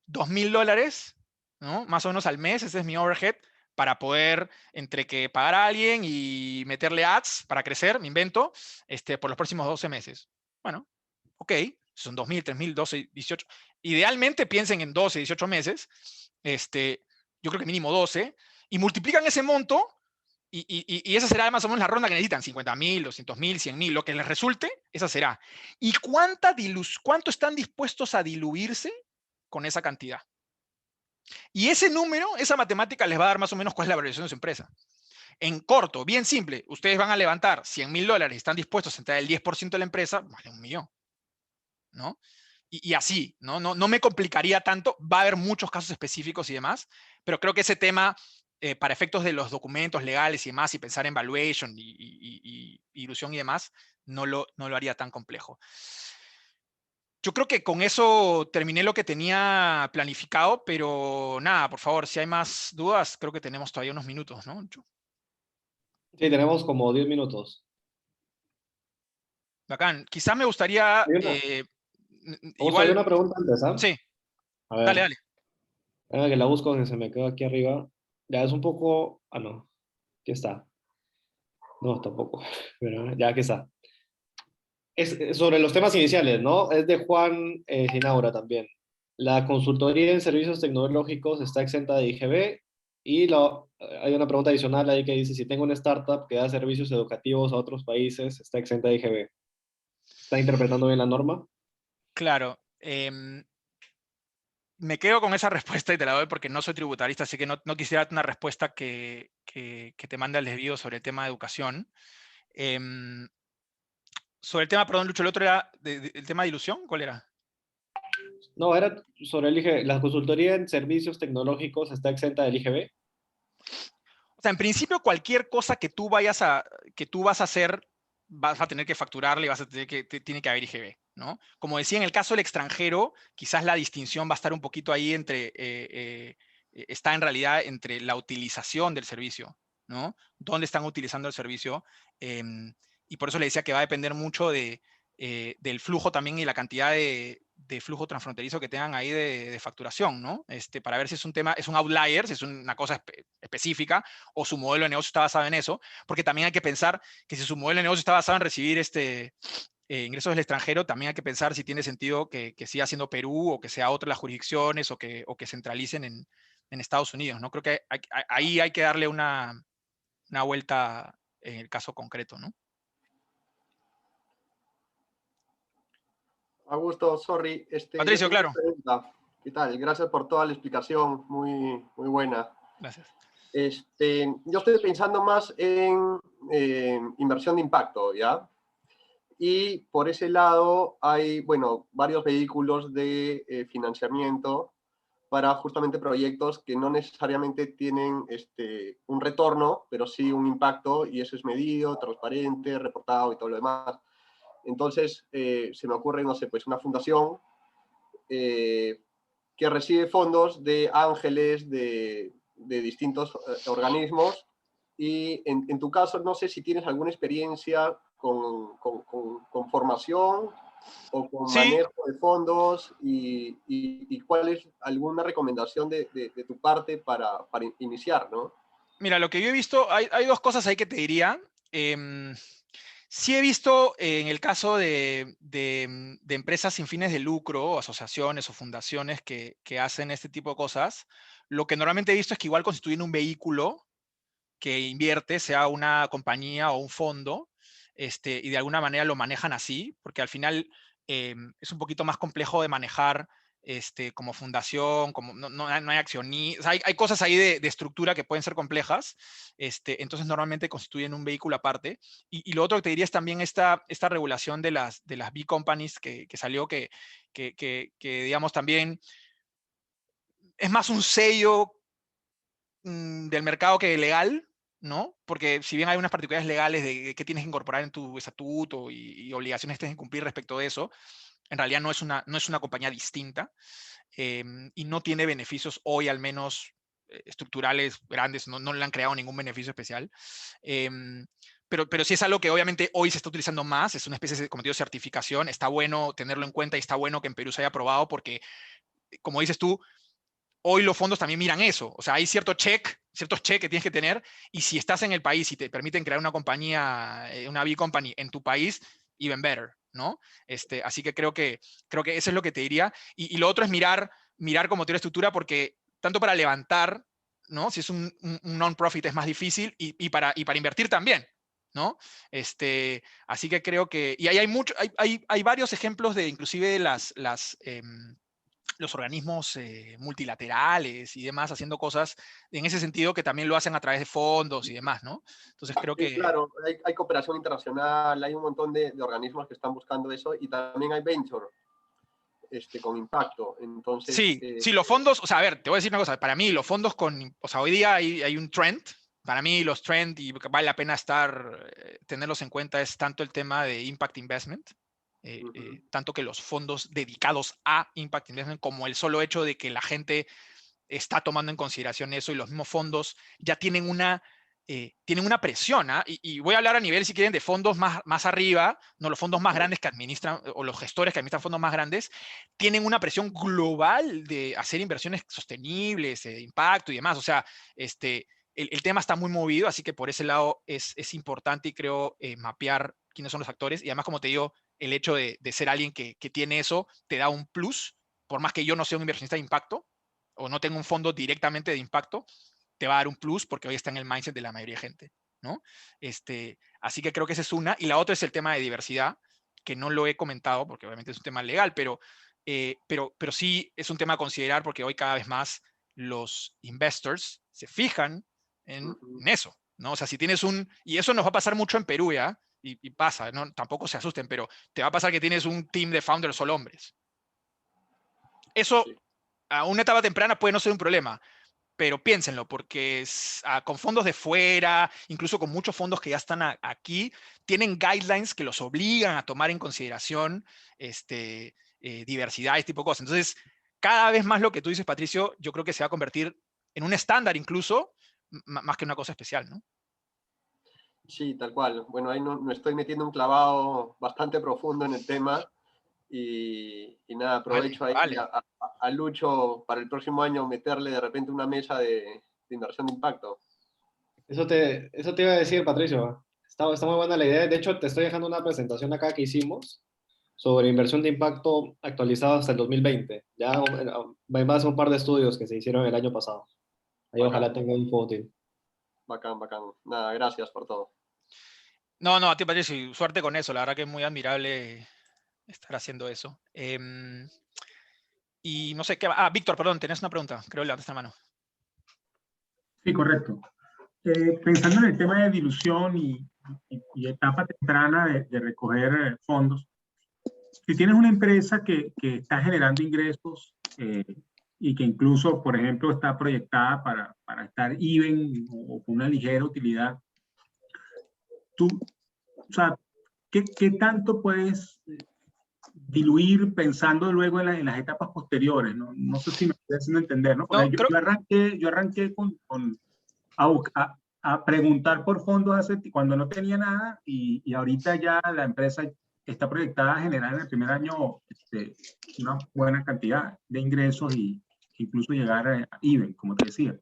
$2000, ¿no? Más o menos al mes, ese es mi overhead, para poder, entre que pagar a alguien y meterle ads para crecer, me invento, por los próximos 12 meses. Bueno, ok, son 2000, 3000, 12, 18. Idealmente piensen en 12, 18 meses, yo creo que mínimo 12, y multiplican ese monto, y esa será más o menos la ronda que necesitan, 50.000, 200.000, 100.000, lo que les resulte, esa será. ¿Y cuánto están dispuestos a diluirse con esa cantidad? Y ese número, esa matemática les va a dar más o menos cuál es la valoración de su empresa. En corto, bien simple, ustedes van a levantar $100.000 y están dispuestos a entrar el 10% de la empresa, vale $1 millón, ¿no? Y así, ¿no? No me complicaría tanto, va a haber muchos casos específicos y demás, pero creo que ese tema, para efectos de los documentos legales y demás, y pensar en valuation y ilusión y demás, no lo haría tan complejo. Yo creo que con eso terminé lo que tenía planificado, pero nada, por favor, si hay más dudas, creo que tenemos todavía unos minutos, ¿no? Sí, tenemos como 10 minutos. Bacán. Quizás me gustaría, Hay igual, una pregunta antes, ¿ah? sí, A ver, dale. que la busco, que se me quedó aquí arriba. Ya es un poco... Ah, no. Aquí está. No, tampoco. Pero ya aquí está. Es sobre los temas iniciales, ¿no? Es de Juan Ginaura también. La consultoría en servicios tecnológicos está exenta de IGB y hay una pregunta adicional ahí que dice, si tengo una startup que da servicios educativos a otros países, está exenta de IGB. ¿Está interpretando bien la norma? Claro. Me quedo con esa respuesta y te la doy porque no soy tributarista, así que no quisiera darte una respuesta que te mande al desvío sobre el tema de educación. Sobre el tema, perdón, Lucho, el otro era el tema de ilusión, ¿cuál era? No, era sobre el IGB. La consultoría en servicios tecnológicos está exenta del IGB. O sea, en principio, cualquier cosa que tú vas a hacer, vas a tener que facturarle y vas a tener tiene que haber IGB, ¿no? Como decía, en el caso del extranjero, quizás la distinción va a estar un poquito ahí está en realidad entre la utilización del servicio, ¿no? ¿Dónde están utilizando el servicio? Y por eso le decía que va a depender mucho del flujo también y la cantidad de flujo transfronterizo que tengan ahí de facturación, ¿no? Para ver si es un tema, es un outlier, si es una cosa específica, o su modelo de negocio está basado en eso, porque también hay que pensar que si su modelo de negocio está basado en recibir ingresos del extranjero, también hay que pensar si tiene sentido que siga siendo Perú o que sea otra las jurisdicciones o que centralicen en Estados Unidos, ¿no? Creo que ahí hay que darle una vuelta en el caso concreto, ¿no? Augusto, sorry, yo Patricio, tengo una claro. pregunta. ¿Qué tal? Gracias por toda la explicación, muy buena. Gracias. Yo estoy pensando más en inversión de impacto, ¿ya? Y por ese lado hay, bueno, varios vehículos de financiamiento para justamente proyectos que no necesariamente tienen un retorno, pero sí un impacto, y eso es medido, transparente, reportado y todo lo demás. Entonces, se me ocurre, no sé, pues una fundación que recibe fondos de ángeles, de distintos organismos, y en tu caso, no sé si tienes alguna experiencia con formación o con Sí, manejo de fondos, y cuál es alguna recomendación de tu parte para iniciar, ¿no? mira, lo que yo he visto, hay dos cosas ahí que te diría. Sí he visto en el caso de empresas sin fines de lucro, o asociaciones o fundaciones que hacen este tipo de cosas, lo que normalmente he visto es que igual constituyen un vehículo que invierte, sea una compañía o un fondo, y de alguna manera lo manejan así, porque al final es un poquito más complejo de manejar como fundación, como no hay accionistas, hay cosas ahí de estructura que pueden ser complejas, entonces normalmente constituyen un vehículo aparte. Y lo otro que te diría es también esta regulación de las B companies que salió, que digamos también es más un sello del mercado que legal, ¿no? Porque si bien hay unas particularidades legales de qué tienes que incorporar en tu estatuto y obligaciones que tienes que cumplir respecto de eso, en realidad no es una compañía distinta, y no tiene beneficios hoy, al menos estructurales grandes, no le han creado ningún beneficio especial. Pero sí es algo que obviamente hoy se está utilizando más, es una especie de, como te digo, certificación, está bueno tenerlo en cuenta y está bueno que en Perú se haya aprobado porque, como dices tú, hoy los fondos también miran eso. O sea, hay ciertos check que tienes que tener, y si estás en el país y te permiten crear una compañía, una B company en tu país, even better, ¿no? Así que creo que eso es lo que te diría. Y lo otro es mirar como tiene estructura, porque tanto para levantar ¿no? Si es un non-profit es más difícil y para invertir también, ¿no? Así que creo que, y hay varios ejemplos de inclusive los organismos multilaterales y demás haciendo cosas en ese sentido que también lo hacen a través de fondos y demás, ¿no? Entonces creo que... Claro, hay cooperación internacional, hay un montón de organismos que están buscando eso y también hay venture con impacto. Entonces, Sí, los fondos, o sea, a ver, te voy a decir una cosa, para mí los fondos o sea, hoy día hay un trend, para mí los trend y vale la pena tenerlos en cuenta es tanto el tema de impact investment, tanto que los fondos dedicados a impact investment como el solo hecho de que la gente está tomando en consideración eso y los mismos fondos ya tienen una presión, ¿ah? Y voy a hablar a nivel, si quieren, de fondos más arriba, no los fondos más grandes que administran, o los gestores que administran fondos más grandes, tienen una presión global de hacer inversiones sostenibles, de impacto y demás. O sea, el tema está muy movido, así que por ese lado es importante y creo mapear quiénes son los actores. Y además, como te digo, el hecho de ser alguien que tiene eso te da un plus, por más que yo no sea un inversionista de impacto o no tenga un fondo directamente de impacto, te va a dar un plus porque hoy está en el mindset de la mayoría de gente, ¿no? Así que creo que esa es una. Y la otra es el tema de diversidad, que no lo he comentado porque obviamente es un tema legal, pero sí es un tema a considerar porque hoy cada vez más los investors se fijan en eso, ¿no? O sea, si tienes y eso nos va a pasar mucho en Perú, ¿ya? Y pasa, ¿no? Tampoco se asusten, pero te va a pasar que tienes un team de founders solo hombres. Eso a una etapa temprana puede no ser un problema, pero piénsenlo, porque con fondos de fuera, incluso con muchos fondos que ya están aquí, tienen guidelines que los obligan a tomar en consideración diversidad y este tipo de cosas. Entonces, cada vez más lo que tú dices, Patricio, yo creo que se va a convertir en un estándar incluso, más que una cosa especial, ¿no? Sí, tal cual. Bueno, ahí no estoy metiendo un clavado bastante profundo en el tema y nada, aprovecho ahí vale. a Lucho para el próximo año meterle de repente una mesa de inversión de impacto. Eso te iba a decir, Patricio. Está muy buena la idea. De hecho, te estoy dejando una presentación acá que hicimos sobre inversión de impacto actualizada hasta el 2020. Ya hay más de un par de estudios que se hicieron el año pasado. Ahí Bacán. ojalá tengan un útil. Bacán. Nada, gracias por todo. No, a ti, Patricio, y suerte con eso. La verdad que es muy admirable estar haciendo eso. Y no sé qué. Víctor, perdón, tenés una pregunta. Creo que levantaste la mano. Sí, correcto. Pensando en el tema de dilución y etapa temprana de recoger fondos, si tienes una empresa que está generando ingresos y que incluso, por ejemplo, está proyectada para estar even o con una ligera utilidad, o sea, ¿qué tanto puedes diluir pensando luego en las etapas posteriores? No sé si me estoy haciendo entender, ¿no? Porque yo arranqué a preguntar por fondos cuando no tenía nada y ahorita ya la empresa está proyectada a generar en el primer año una buena cantidad de ingresos y incluso llegar a even, como te decía.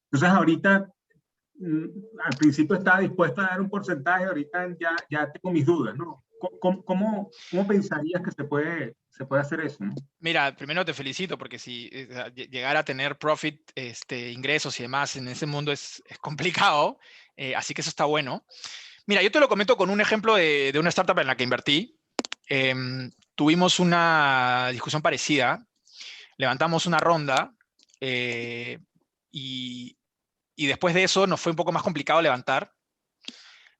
Entonces ahorita, al principio estaba dispuesto a dar un porcentaje, ahorita ya tengo mis dudas, ¿no? ¿Cómo pensarías que se puede hacer eso, ¿no? Mira, primero te felicito porque si llegar a tener profit, ingresos y demás en ese mundo es complicado, así que eso está bueno. Mira, yo te lo comento con un ejemplo de una startup en la que invertí. Tuvimos una discusión parecida, levantamos una ronda y después de eso nos fue un poco más complicado levantar,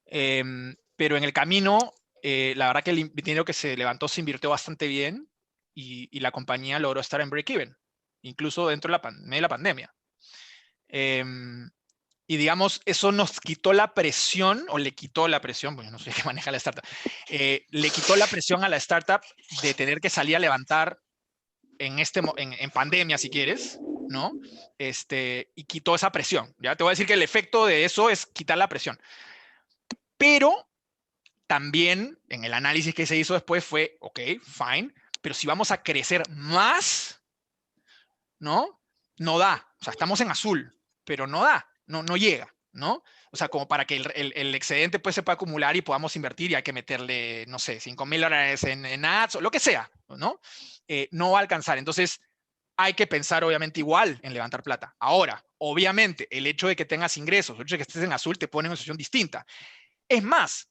pero en el camino, la verdad que el dinero que se levantó se invirtió bastante bien y la compañía logró estar en break-even, incluso dentro de la pandemia. Y digamos, eso nos quitó la presión, o le quitó la presión, pues yo no sé qué maneja la startup, le quitó la presión a la startup de tener que salir a levantar en pandemia, si quieres, ¿no? Y quitó esa presión. Ya te voy a decir que el efecto de eso es quitar la presión. Pero también en el análisis que se hizo después fue, ok, fine, pero si vamos a crecer más, ¿no? No da. O sea, estamos en azul, pero no da, no llega, ¿no? O sea, como para que el excedente pues se pueda acumular y podamos invertir y hay que meterle, no sé, $5,000 en ads o lo que sea, ¿no? No va a alcanzar. Entonces, hay que pensar obviamente igual en levantar plata. Ahora, Obviamente, el hecho de que tengas ingresos, el hecho de que estés en azul, te pone en una situación distinta. Es más,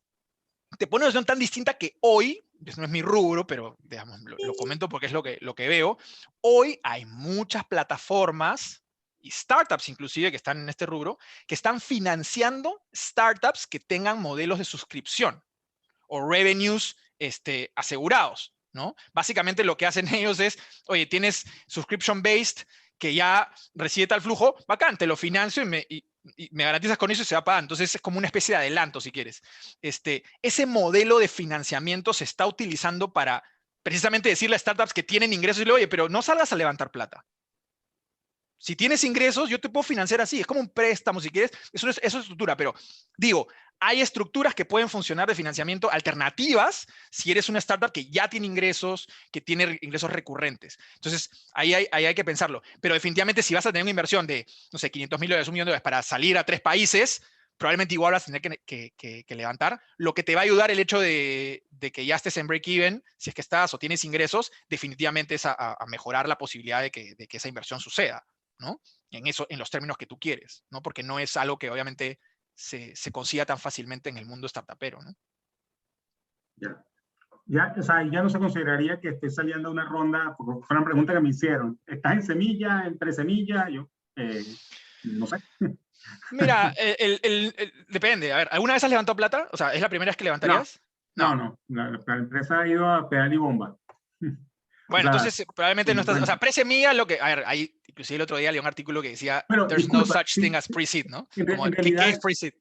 te pone en una situación tan distinta que hoy, eso no es mi rubro, pero digamos, lo comento porque es lo que veo, hoy hay muchas plataformas y startups inclusive que están en este rubro, que están financiando startups que tengan modelos de suscripción o revenues asegurados, ¿no? Básicamente lo que hacen ellos es, oye, tienes subscription-based que ya recibe tal flujo, bacán, te lo financio y me garantizas con eso y se va a pagar. Entonces es como una especie de adelanto, si quieres. Ese modelo de financiamiento se está utilizando para precisamente decirle a startups que tienen ingresos y le oye, pero no salgas a levantar plata. Si tienes ingresos, yo te puedo financiar así. Es como un préstamo, si quieres. Eso es estructura, pero digo, hay estructuras que pueden funcionar de financiamiento alternativas si eres una startup que ya tiene ingresos, que tiene ingresos recurrentes. Entonces, ahí hay que pensarlo. Pero definitivamente, si vas a tener una inversión de, no sé, $500,000, $1 millón para salir a 3 países, probablemente igual vas a tener que levantar. Lo que te va a ayudar el hecho de que ya estés en break-even, si es que estás o tienes ingresos, definitivamente es a mejorar la posibilidad de que esa inversión suceda, ¿no? En los términos que tú quieres, ¿no? Porque no es algo que obviamente se consiga tan fácilmente en el mundo startupero, ¿no? O sea, ya no se consideraría que esté saliendo una ronda, porque fue una pregunta que me hicieron. ¿Estás en semilla, en presemilla? Yo, no sé. Mira, depende. A ver, ¿alguna vez has levantado plata? O sea, ¿es la primera vez que levantarías? No. La empresa ha ido a pedal y bomba. Bueno, o sea, entonces probablemente no estás. O sea, presemilla, lo que. A ver, ahí, inclusive el otro día leí un artículo que decía: bueno, There's no disculpa, such thing as pre-seed, ¿no? Como, en ¿qué realidad, es pre-seed?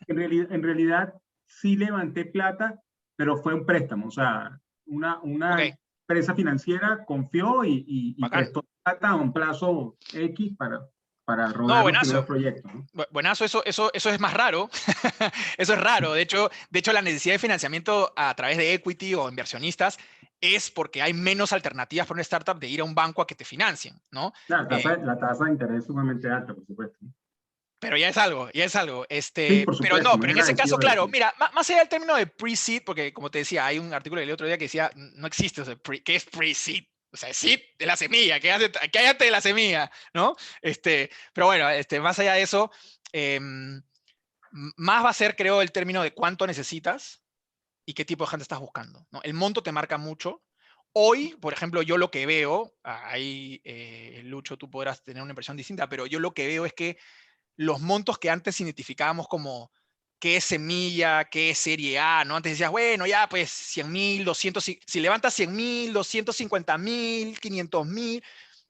en realidad sí levanté plata, pero fue un préstamo. O sea, una Ok, empresa financiera confió y bacán. prestó plata a un plazo X para No, rodar los primeros buenazo. proyectos, ¿no? Buenazo, eso es más raro. Eso es raro. De hecho, la necesidad de financiamiento a través de equity o inversionistas es porque hay menos alternativas para una startup de ir a un banco a que te financien, ¿no? La tasa de interés es sumamente alta, por supuesto. Pero ya es algo, ya es algo. Sí, por Pero supuesto, no, muy pero en ese caso, agradecido de claro, eso. mira, más allá del término de pre-seed, porque como te decía, hay un artículo del otro día que decía, no existe, o sea, ¿qué es pre-seed? O sea, seed de la semilla, ¿qué hay antes de la semilla? ¿No? Pero bueno, más allá de eso, más va a ser, creo, el término de cuánto necesitas y qué tipo de gente estás buscando, ¿no? El monto te marca mucho. Hoy, por ejemplo, yo lo que veo, ahí, Lucho, tú podrás tener una impresión distinta, pero yo lo que veo es que los montos que antes identificábamos como qué es semilla, qué es serie A, ¿no? Antes decías, bueno, ya pues 100,000, 200, si levantas 100,000, 250,000, 500,000,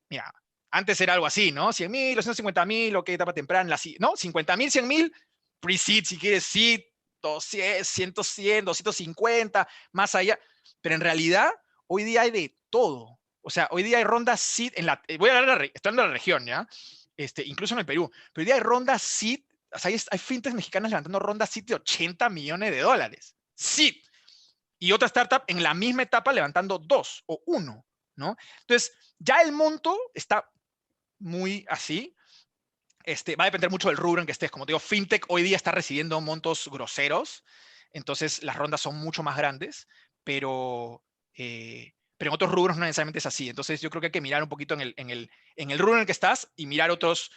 mira, antes era algo así, ¿no? 100,000, 250,000, ok, etapa temprana, ¿no? 50,000, 100,000, pre-seed, si quieres, seed, 200, 100, 250, más allá. Pero en realidad, hoy día hay de todo. O sea, hoy día hay rondas seed, voy a hablar estoy hablando de la región, ¿ya? Incluso en el Perú. Pero hoy día hay rondas seed, o sea, hay fintechs mexicanas levantando rondas seed de $80 millones. Seed. Y otra startup en la misma etapa levantando 2 o 1, ¿no? Entonces, ya el monto está muy así. Va a depender mucho del rubro en que estés. Como te digo, fintech hoy día está recibiendo montos groseros, entonces las rondas son mucho más grandes, pero en otros rubros no necesariamente es así. Entonces yo creo que hay que mirar un poquito en el rubro en el que estás y mirar otros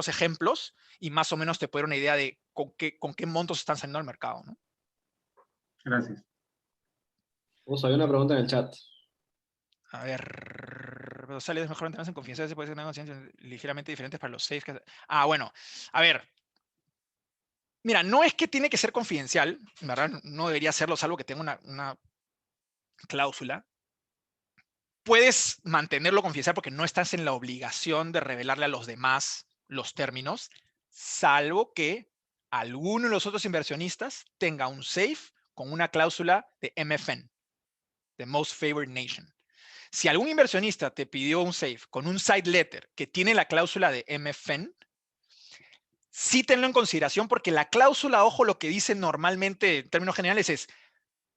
ejemplos y más o menos te puede dar una idea de con qué montos están saliendo al mercado, ¿no? Gracias. Hay una pregunta en el chat. A ver, pero sale mejor entrenarse en confianza, se puede ser negociaciones ligeramente diferentes para los safe. Bueno, a ver. Mira, no es que tiene que ser confidencial, ¿verdad? No debería serlo, salvo que tenga una cláusula. Puedes mantenerlo confidencial porque no estás en la obligación de revelarle a los demás los términos, salvo que alguno de los otros inversionistas tenga un safe con una cláusula de MFN, de Most Favored Nation. Si algún inversionista te pidió un safe con un side letter que tiene la cláusula de MFN, sí tenlo en consideración porque la cláusula, ojo, lo que dice normalmente en términos generales es,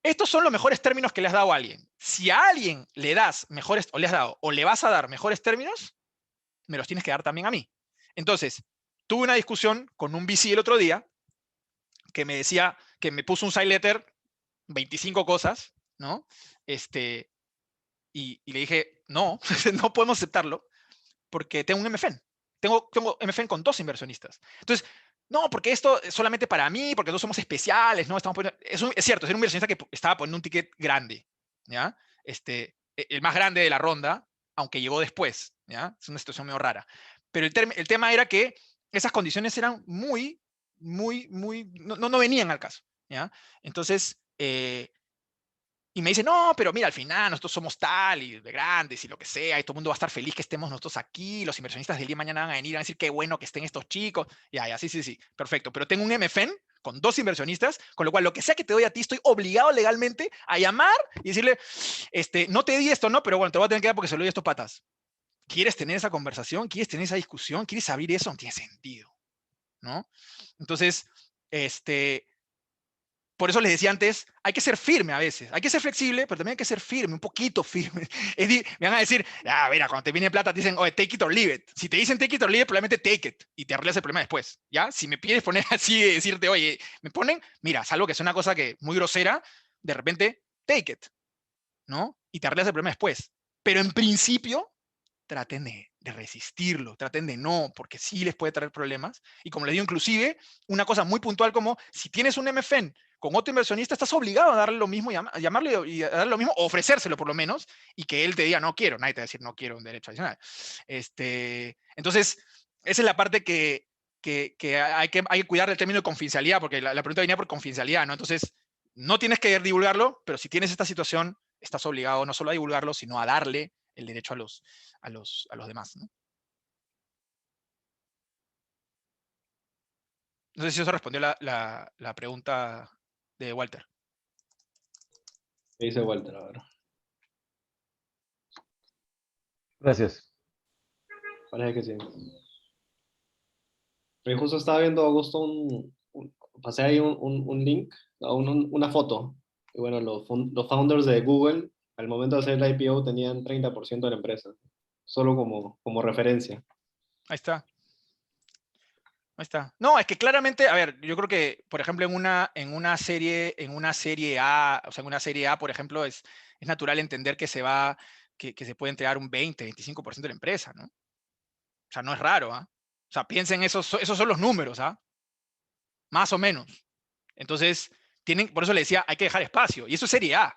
estos son los mejores términos que le has dado a alguien. Si a alguien le das mejores, o le has dado, o le vas a dar mejores términos, me los tienes que dar también a mí. Entonces, tuve una discusión con un VC el otro día que me decía, que me puso un side letter, 25 cosas, ¿no? Y le dije, no, no podemos aceptarlo porque tengo un MFN. tengo MFN con 2 inversionistas. Entonces, no, porque esto es solamente para mí, porque todos somos especiales, ¿no? Estamos poniendo, es cierto, era un inversionista que estaba poniendo un ticket grande, ¿ya? El más grande de la ronda, aunque llegó después, ¿ya? Es una situación medio rara. Pero el tema era que esas condiciones eran muy, no venían al caso, ¿ya? Entonces, y me dice, no, pero mira, al final nosotros somos tal y de grandes y lo que sea, y todo el mundo va a estar feliz que estemos nosotros aquí, los inversionistas del día de mañana van a venir, van a decir qué bueno que estén estos chicos. Ya, sí, perfecto. Pero tengo un MFN con 2 inversionistas, con lo cual lo que sea que te doy a ti, estoy obligado legalmente a llamar y decirle, no te di esto, no, pero bueno, te voy a tener que dar porque se lo doy a estos patas. ¿Quieres tener esa conversación? ¿Quieres tener esa discusión? ¿Quieres abrir eso? No tiene sentido, ¿no? Entonces, por eso les decía antes, hay que ser firme a veces. Hay que ser flexible, pero también hay que ser firme, un poquito firme. Me van a decir, mira, cuando te viene plata te dicen, oye, take it or leave it. Si te dicen take it or leave it, probablemente take it y te arreglas el problema después, ¿ya? Si me pides poner así, decirte, oye, me ponen, mira, salvo que es una cosa que muy grosera, de repente, take it, ¿no? Y te arreglas el problema después. Pero en principio, traten de resistirlo, traten de no, porque sí les puede traer problemas. Y como les digo, inclusive, una cosa muy puntual como, si tienes un MFN con otro inversionista, estás obligado a darle lo mismo, a llamarle y a darle lo mismo, o ofrecérselo por lo menos, y que él te diga, no quiero, nadie te va a decir, no quiero un derecho adicional. Entonces, esa es la parte que hay que cuidar del término de confidencialidad, porque la pregunta venía por confidencialidad, ¿no? Entonces, no tienes que divulgarlo, pero si tienes esta situación, estás obligado no solo a divulgarlo, sino a darle el derecho a los demás, ¿no? No sé si eso respondió la pregunta de Walter. ¿Qué dice Walter? A ver. Gracias. Parece que sí. Pero justo estaba viendo, Augusto, pasé ahí un link, una foto. Y bueno, los founders de Google, al momento de hacer el IPO, tenían 30% de la empresa. Solo como referencia. Ahí está. Ahí está. No, es que claramente, a ver, yo creo que, por ejemplo, en una serie A, o sea, en una serie A, por ejemplo, es natural entender que se puede entregar un 20-25% de la empresa, ¿no? O sea, no es raro, ¿ah? O sea, piensen, esos son los números, ¿ah? Más o menos. Entonces, por eso le decía, hay que dejar espacio. Y eso es serie A.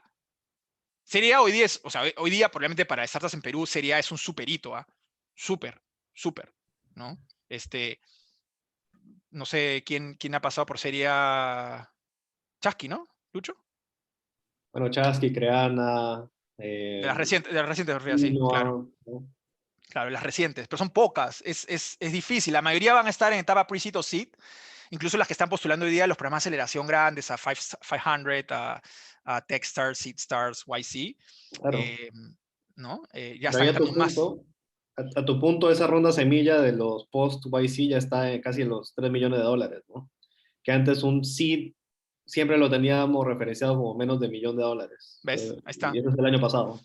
Serie A hoy día o sea, hoy día probablemente para startups en Perú, serie A es un superhito, ¿ah? Súper, ¿no? No sé quién ha pasado por serie A. Chasqui, ¿no? ¿Lucho? Bueno, Chasqui, Creana. De las recientes, sí, Quinoa, claro. ¿no? Claro, las recientes, pero son pocas. Es difícil. La mayoría van a estar en etapa pre-seed o seed. Incluso las que están postulando hoy día los programas de aceleración grandes, a 500, a Techstars, SeedStars, YC. Claro. ¿No? Pero Ya están ahí estando más. a tu punto, esa ronda semilla de los post-YC ya está en casi los $3 millones, ¿no? Que antes un seed siempre lo teníamos referenciado como menos de $1 millón. ¿Ves? Ahí está. Y eso es el año pasado.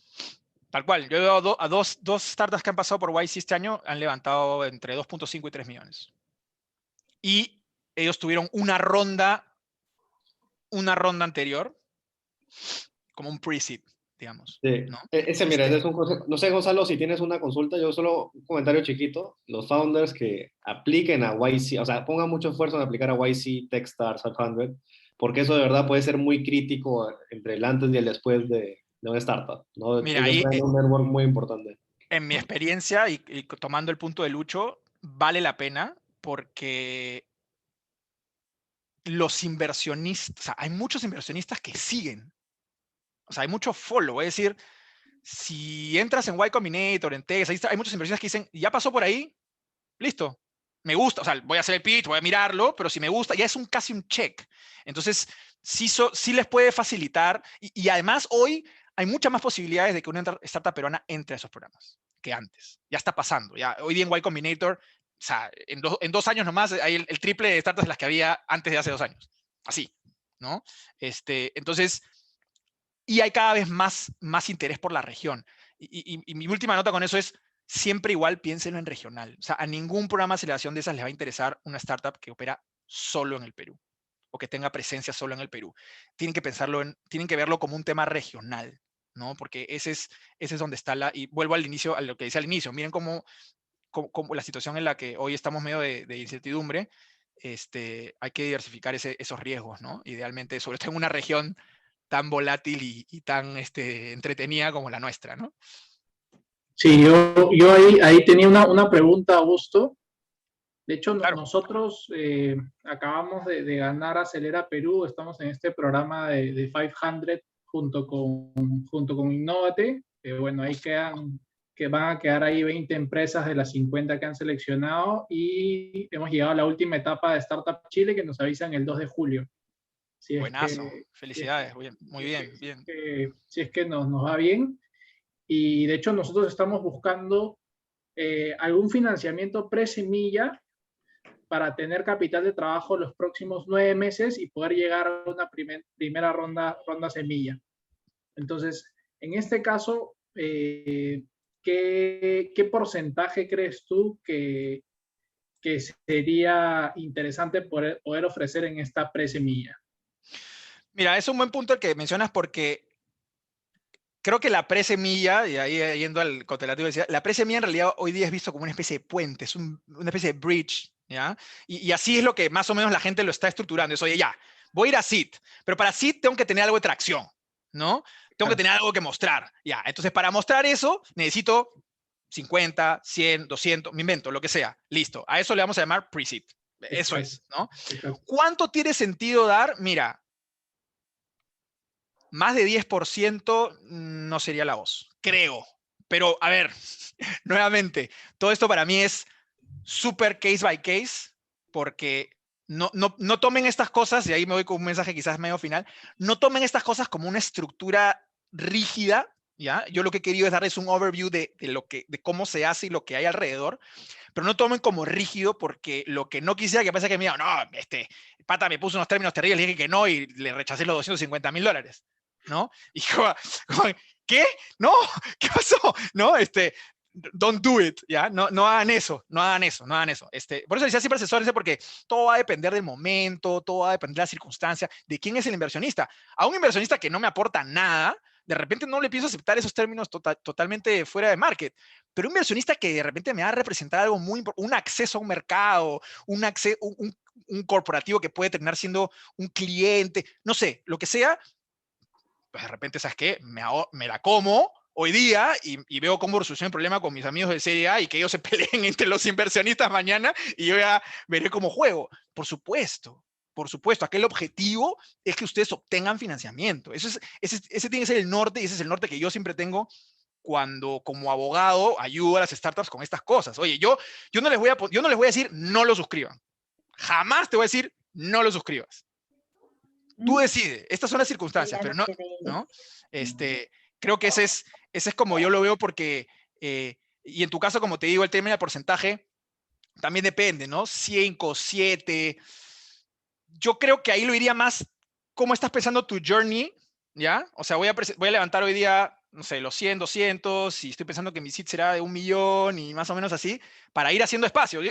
Tal cual. Yo veo a dos startups que han pasado por YC este año, han levantado entre 2.5 y 3 millones. Y ellos tuvieron una ronda anterior, como un pre-seed, digamos. Sí. ¿no? Mira, ese es un consejo. No sé, Gonzalo, si tienes una consulta, yo solo un comentario chiquito. Los founders que apliquen a YC, o sea, pongan mucho esfuerzo en aplicar a YC, Techstars, 500, porque eso de verdad puede ser muy crítico entre el antes y el después de una startup, ¿no? Mira, Ellos ahí, traen un network muy importante. en mi experiencia, y tomando el punto de Lucho, vale la pena porque los inversionistas, o sea, hay muchos inversionistas que siguen. O sea, hay mucho follow. Es decir, si entras en Y Combinator, en Tex, hay muchos inversionistas que dicen, ya pasó por ahí, listo. Me gusta, o sea, voy a hacer el pitch, voy a mirarlo, pero si me gusta, ya es casi un check. Entonces, sí les puede facilitar. Y además, hoy hay muchas más posibilidades de que una startup peruana entre a esos programas que antes. Ya está pasando. Ya, hoy día en Y Combinator, o sea, en 2 años nomás hay el triple de startups de las que había antes de hace 2 años. Así, ¿no? Entonces, y hay cada vez más interés por la región. Y mi última nota con eso es, siempre igual piénsenlo en regional. O sea, a ningún programa de aceleración de esas les va a interesar una startup que opera solo en el Perú o que tenga presencia solo en el Perú. Tienen que verlo como un tema regional, ¿no? Porque ese es donde está y vuelvo al inicio, a lo que decía al inicio. Miren cómo como la situación en la que hoy estamos medio de incertidumbre, hay que diversificar esos riesgos, ¿no? Idealmente, sobre todo en una región tan volátil y tan entretenida como la nuestra, ¿no? Sí, yo ahí tenía una pregunta, Augusto. De hecho, Claro. nosotros acabamos de ganar Acelera Perú, estamos en este programa de 500 junto con Innovate, que bueno, ahí van a quedar ahí 20 empresas de las 50 que han seleccionado y hemos llegado a la última etapa de Startup Chile que nos avisan el 2 de julio. Buenazo, felicidades, muy bien. Si es que nos va bien. Y de hecho nosotros estamos buscando algún financiamiento pre-semilla para tener capital de trabajo los próximos 9 meses y poder llegar a una primera ronda semilla. Entonces, en este caso, ¿qué porcentaje crees tú que sería interesante poder ofrecer en esta pre-semilla? Mira, es un buen punto el que mencionas porque creo que la pre-semilla, y ahí yendo al contemplativo, la pre-semilla en realidad hoy día es visto como una especie de puente, es una especie de bridge, ¿ya? Y así es lo que más o menos la gente lo está estructurando. Es, oye, ya, voy a ir a seed, pero para seed tengo que tener algo de tracción, ¿no? Tengo que tener algo que mostrar, ya. Entonces, para mostrar eso, necesito 50, 100, 200, me invento, lo que sea. Listo. A eso le vamos a llamar pre-seed. Eso es, ¿no? ¿Cuánto tiene sentido dar? Mira, más de 10% no sería la voz, creo. Pero, a ver, nuevamente, todo esto para mí es súper case by case, porque no tomen estas cosas, y ahí me voy con un mensaje quizás medio final, no tomen estas cosas como una estructura rígida, ¿ya? Yo lo que he querido es darles un overview de cómo se hace y lo que hay alrededor, pero no tomen como rígido, porque lo que no quisiera que pase que me digan, no, pata me puso unos términos terribles, le dije que no y le rechacé los $250,000, ¿no? Y ¿qué? No, ¿qué pasó? ¿No? Don't do it, ¿ya? No hagan eso, no hagan eso. Por eso decía siempre asesórense, porque todo va a depender del momento, todo va a depender de la circunstancia, de quién es el inversionista. A un inversionista que no me aporta nada, de repente no le pienso aceptar esos términos totalmente fuera de market, pero un inversionista que de repente me va a representar algo muy importante, un acceso a un mercado, un corporativo que puede terminar siendo un cliente, no sé, lo que sea, pues de repente, ¿sabes qué? Me la como hoy día y veo cómo soluciono el problema con mis amigos de Serie A y que ellos se peleen entre los inversionistas mañana y yo ya veré cómo juego. Por supuesto. Aquel objetivo es que ustedes obtengan financiamiento. Ese tiene que ser el norte, y ese es el norte que yo siempre tengo cuando como abogado ayudo a las startups con estas cosas. Oye, yo no les voy a decir no lo suscriban. Jamás te voy a decir no lo suscribas. Tú decides, estas son las circunstancias, pero ¿no? Creo que ese es como yo lo veo, porque, y en tu caso, como te digo, el término de porcentaje también depende, ¿no? 5, 7. Yo creo que ahí lo iría más, ¿cómo estás pensando tu journey? ¿Ya? O sea, voy a levantar hoy día, no sé, los 100, 200, y estoy pensando que mi seed será de 1 millón y más o menos así, para ir haciendo espacio.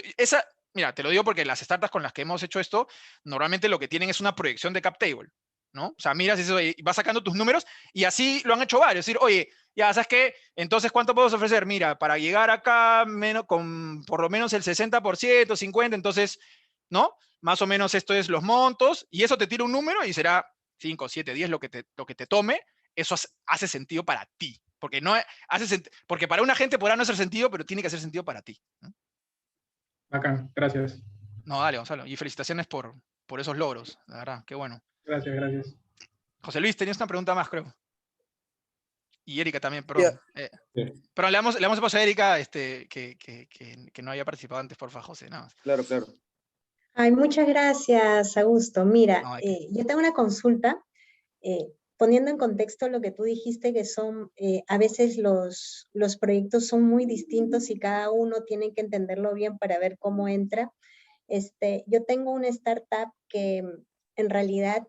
Mira, te lo digo porque las startups con las que hemos hecho esto, normalmente lo que tienen es una proyección de cap table, ¿no? O sea, miras y vas sacando tus números, y así lo han hecho varios. Es decir, oye, ya, ¿sabes qué? Entonces, ¿cuánto puedo ofrecer? Mira, para llegar acá con por lo menos el 60%, 50%, entonces, ¿no? Más o menos esto es los montos, y eso te tira un número y será 5, 7, 10 lo que te tome. Eso hace sentido para ti, porque, porque para una gente podrá no hacer sentido, pero tiene que hacer sentido para ti, ¿no? Bacán, gracias. No, dale, Gonzalo, y felicitaciones por esos logros, la verdad, qué bueno. Gracias. José Luis, tenías una pregunta más, creo. Y Erika también, perdón. Pero le damos paso a Erika, que no había participado antes, porfa, José. No. Claro. Ay, muchas gracias, Augusto. Mira, yo tengo una consulta, poniendo en contexto lo que tú dijiste, que son, a veces los proyectos son muy distintos y cada uno tiene que entenderlo bien para ver cómo entra. Yo tengo una startup que en realidad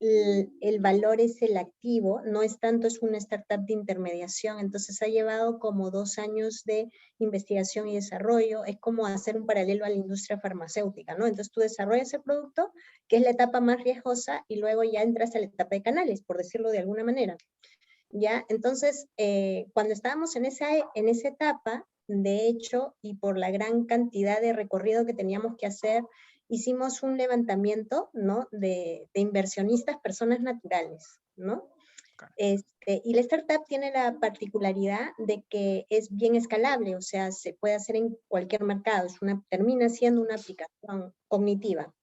el valor es el activo, no es tanto, es una startup de intermediación, entonces ha llevado como 2 años de investigación y desarrollo, es como hacer un paralelo a la industria farmacéutica, ¿no? Entonces tú desarrollas el producto, que es la etapa más riesgosa, y luego ya entras a la etapa de canales, por decirlo de alguna manera. ¿Ya? Entonces, cuando estábamos en esa etapa, de hecho, y por la gran cantidad de recorrido que teníamos que hacer, hicimos un levantamiento, ¿no? de inversionistas, personas naturales, ¿no? Y la startup tiene la particularidad de que es bien escalable, o sea, se puede hacer en cualquier mercado, termina siendo una aplicación cognitiva.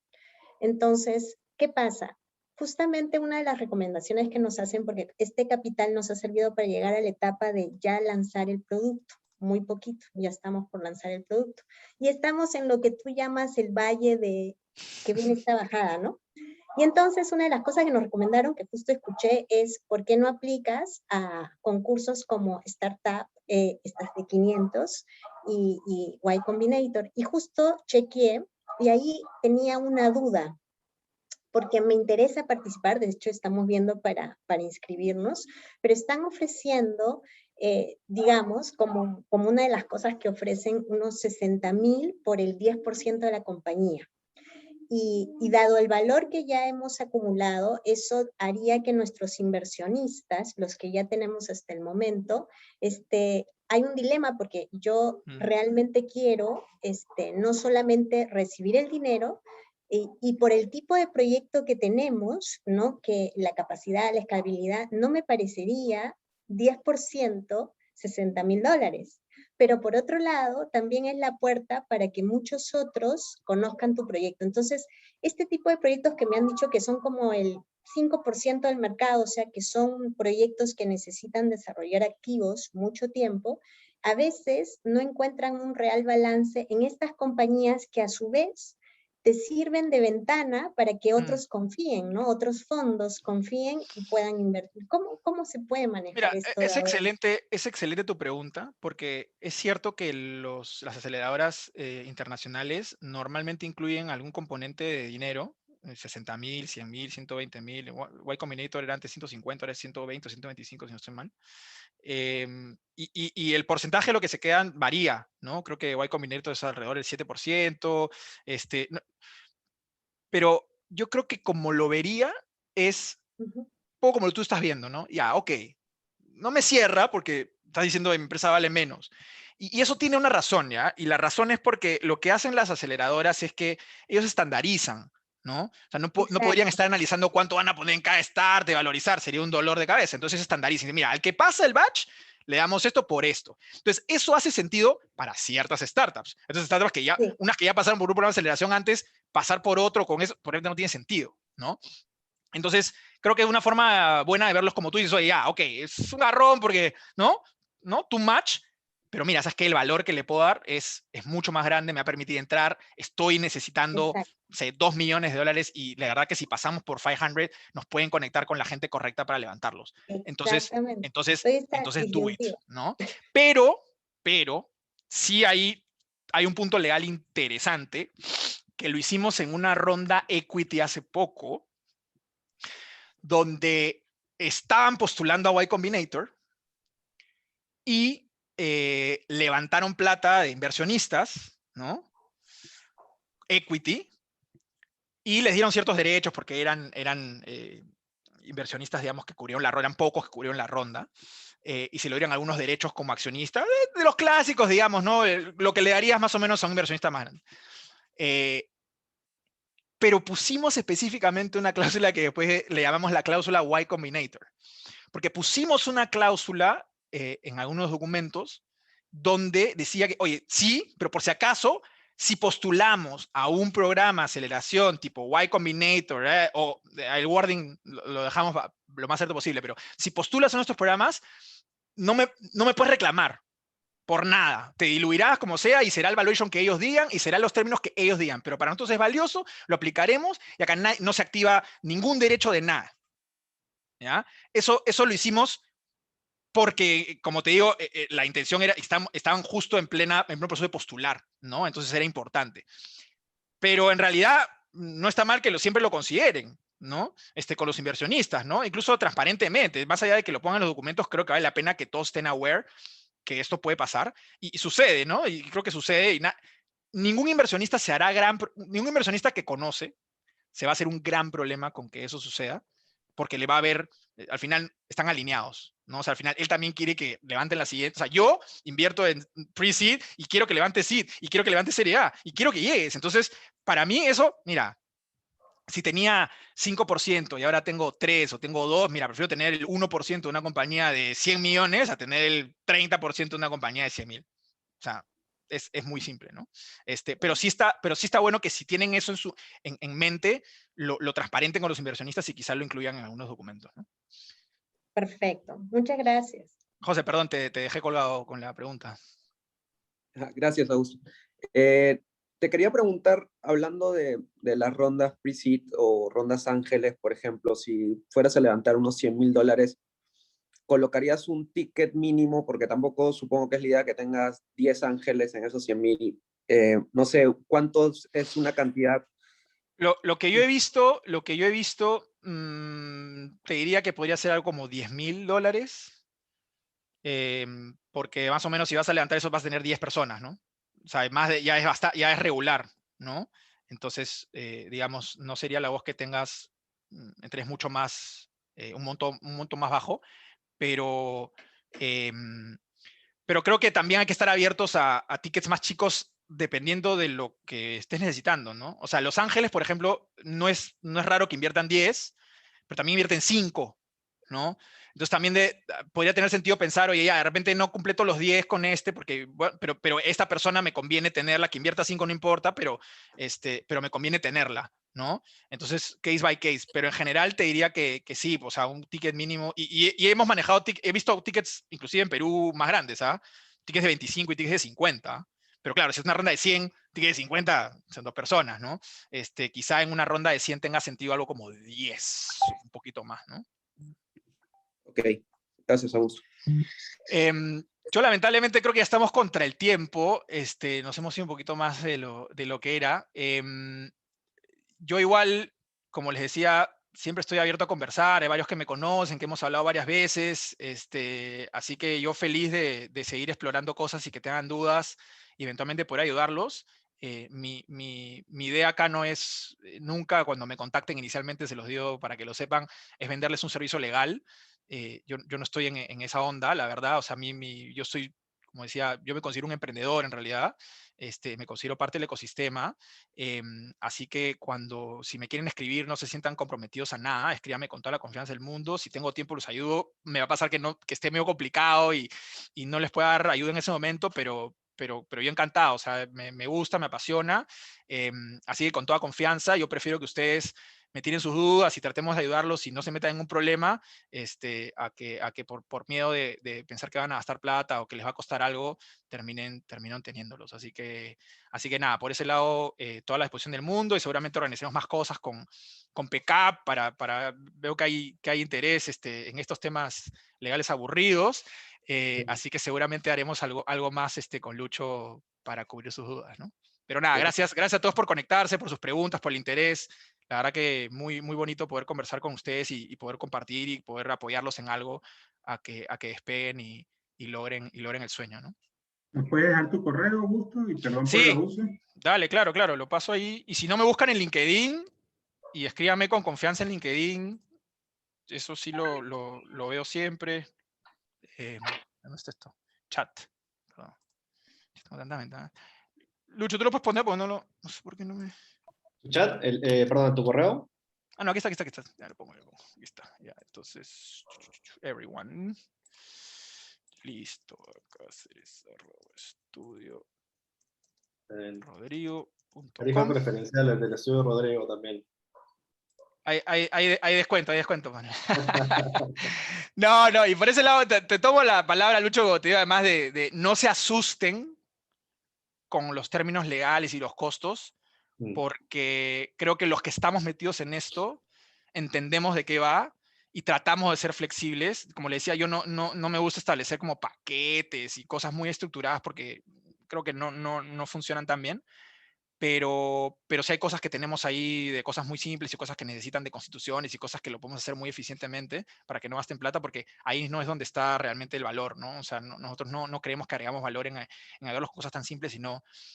Entonces, ¿qué pasa? Justamente una de las recomendaciones que nos hacen, porque este capital nos ha servido para llegar a la etapa de ya lanzar el producto, muy poquito, ya estamos por lanzar el producto. Y estamos en lo que tú llamas el valle de que viene esta bajada, ¿no? Y entonces una de las cosas que nos recomendaron, que justo escuché, es ¿por qué no aplicas a concursos como Startup, estas de 500 y Y Combinator? Y justo chequeé y ahí tenía una duda, porque me interesa participar, de hecho estamos viendo para inscribirnos, pero están ofreciendo, digamos, como una de las cosas que ofrecen, unos 60,000 por el 10% de la compañía. Y dado el valor que ya hemos acumulado, eso haría que nuestros inversionistas, los que ya tenemos hasta el momento, hay un dilema porque yo realmente quiero no solamente recibir el dinero, y por el tipo de proyecto que tenemos, ¿no? Que la capacidad, la escalabilidad, no me parecería 10%, $60,000. Pero por otro lado, también es la puerta para que muchos otros conozcan tu proyecto. Entonces, este tipo de proyectos que me han dicho que son como el 5% del mercado, o sea, que son proyectos que necesitan desarrollar activos mucho tiempo, a veces no encuentran un real balance en estas compañías que a su vez te sirven de ventana para que otros confíen, ¿no? Otros fondos confíen y puedan invertir. ¿Cómo se puede manejar esto? Es excelente tu pregunta, porque es cierto que las aceleradoras internacionales normalmente incluyen algún componente de dinero, 60,000, 100,000, 120,000, Y Combinator era antes 150, ahora es 120, 125, si no estoy mal. Y el porcentaje de lo que se quedan varía, ¿no? Creo que Y Combinator es alrededor del 7%, pero yo creo que como lo vería es un poco como tú estás viendo, ¿no? Ya, ok, no me cierra porque estás diciendo que mi empresa vale menos. Y eso tiene una razón, ¿ya? Y la razón es porque lo que hacen las aceleradoras es que ellos estandarizan, ¿no? O sea, no podrían estar analizando cuánto van a poner en cada start, de valorizar, sería un dolor de cabeza. Entonces estandarizan. Mira, al que pasa el batch, le damos esto por esto. Entonces, eso hace sentido para ciertas startups. Entonces, startups que ya, unas que ya pasaron por un programa de aceleración antes, pasar por otro con eso, por ejemplo, no tiene sentido, ¿no? Entonces, creo que es una forma buena de verlos como tú dices, oye, ya, ok, es un garrón porque, ¿no? Too much, pero mira, sabes que el valor que le puedo dar es mucho más grande, me ha permitido entrar, estoy necesitando, sé, $2 millones y la verdad que si pasamos por 500, nos pueden conectar con la gente correcta para levantarlos. Entonces do it, ¿no? Pero, sí hay un punto legal interesante que lo hicimos en una ronda equity hace poco, donde estaban postulando a Y Combinator y levantaron plata de inversionistas, ¿no? Equity, y les dieron ciertos derechos porque eran inversionistas, digamos, que cubrieron la ronda, eran pocos que cubrieron la ronda, y se le dieron algunos derechos como accionista, de los clásicos, digamos, ¿no? Lo que le darías más o menos a un inversionista más grande. Pero pusimos específicamente una cláusula que después le llamamos la cláusula Y Combinator, porque pusimos una cláusula en algunos documentos donde decía que, oye, sí, pero por si acaso, si postulamos a un programa de aceleración tipo Y Combinator, o el wording lo dejamos lo más cierto posible, pero si postulas a nuestros programas, no me puedes reclamar por nada. Te diluirás como sea y será el valuation que ellos digan y serán los términos que ellos digan. Pero para nosotros es valioso, lo aplicaremos y acá no se activa ningún derecho de nada. ¿Ya? Eso lo hicimos porque, como te digo, la intención era, estaban justo en un proceso de postular, ¿no? Entonces era importante. Pero en realidad no está mal que siempre lo consideren, ¿no? Con los inversionistas, ¿no? Incluso transparentemente, más allá de que lo pongan en los documentos, creo que vale la pena que todos estén aware que esto puede pasar, y sucede, ¿no? Y creo que sucede, y ningún inversionista ningún inversionista que conoce se va a hacer un gran problema con que eso suceda, porque le va a ver, al final están alineados, ¿no? O sea, al final él también quiere que levanten la siguiente. O sea, yo invierto en pre-seed y quiero que levante seed, y quiero que levante serie A, y quiero que llegues. Entonces, para mí eso, mira, si tenía 5% y ahora tengo 3 o tengo 2, mira, prefiero tener el 1% de una compañía de 100 millones a tener el 30% de una compañía de 100.000. O sea, es muy simple, ¿no? Pero sí está bueno que si tienen eso en mente, lo transparenten con los inversionistas y quizás lo incluyan en algunos documentos, ¿no? Perfecto, muchas gracias. José, perdón, te dejé colgado con la pregunta. Gracias, Augusto. Te quería preguntar, hablando de las rondas pre-seed o rondas ángeles, por ejemplo, si fueras a levantar unos $100,000, ¿colocarías un ticket mínimo? Porque tampoco supongo que es la idea que tengas 10 ángeles en esos 100,000. No sé, ¿cuántos es una cantidad? Lo que yo he visto, te diría que podría ser algo como $10,000. Porque más o menos si vas a levantar eso vas a tener 10 personas, ¿no? O sea, ya es regular, ¿no? Entonces, digamos, no sería la voz que tengas, entres mucho más, un monto más bajo, pero creo que también hay que estar abiertos a tickets más chicos dependiendo de lo que estés necesitando, ¿no? O sea, Los Ángeles, por ejemplo, no es raro que inviertan 10, pero también invierten 5, ¿no? Entonces también podría tener sentido pensar, oye, ya, de repente no completo los 10 con porque, bueno, pero esta persona me conviene tenerla, que invierta 5 no importa, pero me conviene tenerla, ¿no? Entonces, case by case, pero en general te diría que sí, o sea, un ticket mínimo, y hemos manejado, he visto tickets, inclusive en Perú, más grandes, ¿ah? Tickets de 25 y tickets de 50, pero claro, si es una ronda de 100, tickets de 50 son 2 personas, ¿no? Quizá en una ronda de 100 tenga sentido algo como 10, un poquito más, ¿no? Ok, gracias, Augusto. Yo lamentablemente creo que ya estamos contra el tiempo, nos hemos ido un poquito más de lo que era. Yo igual, como les decía, siempre estoy abierto a conversar, hay varios que me conocen, que hemos hablado varias veces, así que yo feliz de seguir explorando cosas y que tengan dudas y eventualmente poder ayudarlos. Mi idea acá no es, nunca cuando me contacten inicialmente, se los digo para que lo sepan, es venderles un servicio legal. Yo no estoy en esa onda, la verdad, o sea, yo soy, como decía, yo me considero un emprendedor en realidad, me considero parte del ecosistema, así que si me quieren escribir, no se sientan comprometidos a nada, escríbanme con toda la confianza del mundo, si tengo tiempo los ayudo, me va a pasar que esté medio complicado y no les pueda dar ayuda en ese momento, pero yo encantado, o sea, me gusta, me apasiona, así que con toda confianza, yo prefiero que ustedes me tiren sus dudas y tratemos de ayudarlos y no se metan en un problema, a que por miedo de pensar que van a gastar plata o que les va a costar algo, terminan teniéndolos. Así que nada, por ese lado, toda la disposición del mundo y seguramente organizaremos más cosas con PCAP veo que hay interés en estos temas legales aburridos, así que seguramente haremos algo más con Lucho para cubrir sus dudas, ¿no? Pero nada, gracias a todos por conectarse, por sus preguntas, por el interés. La verdad que muy, muy bonito poder conversar con ustedes y poder compartir y poder apoyarlos en algo a que despeguen y logren el sueño, ¿no? ¿Nos puedes dejar tu correo, Augusto? Y perdón por el Sí, abuso. dale, claro, lo paso ahí. Y si no me buscan en LinkedIn y escríbame con confianza en LinkedIn, eso sí lo veo siempre. ¿Dónde está esto? Chat. Perdón. Tengo tanta ventana. Lucho, ¿tú lo puedes poner? Porque no sé por qué no me... Chat, perdón, ¿tu correo? Ah, no, aquí está. Ya lo pongo. Aquí está. Ya, entonces, everyone. Listo. Cáceres, @estudio. Rodrigo.com. Tarifas preferenciales del estudio Rodrigo también. Hay descuento, man. No, y por ese lado te tomo la palabra, Lucho, te digo además de no se asusten con los términos legales y los costos, porque creo que los que estamos metidos en esto entendemos de qué va y tratamos de ser flexibles. Como le decía, yo no me gusta establecer como paquetes y cosas muy estructuradas porque creo que no funcionan tan bien. Pero sí hay cosas que tenemos ahí, de cosas muy simples y cosas que necesitan de constituciones y cosas que lo podemos hacer muy eficientemente para que no gasten plata, porque ahí no es donde está realmente el valor, ¿no? O sea, nosotros no creemos que agregamos valor en hacer las cosas tan simples,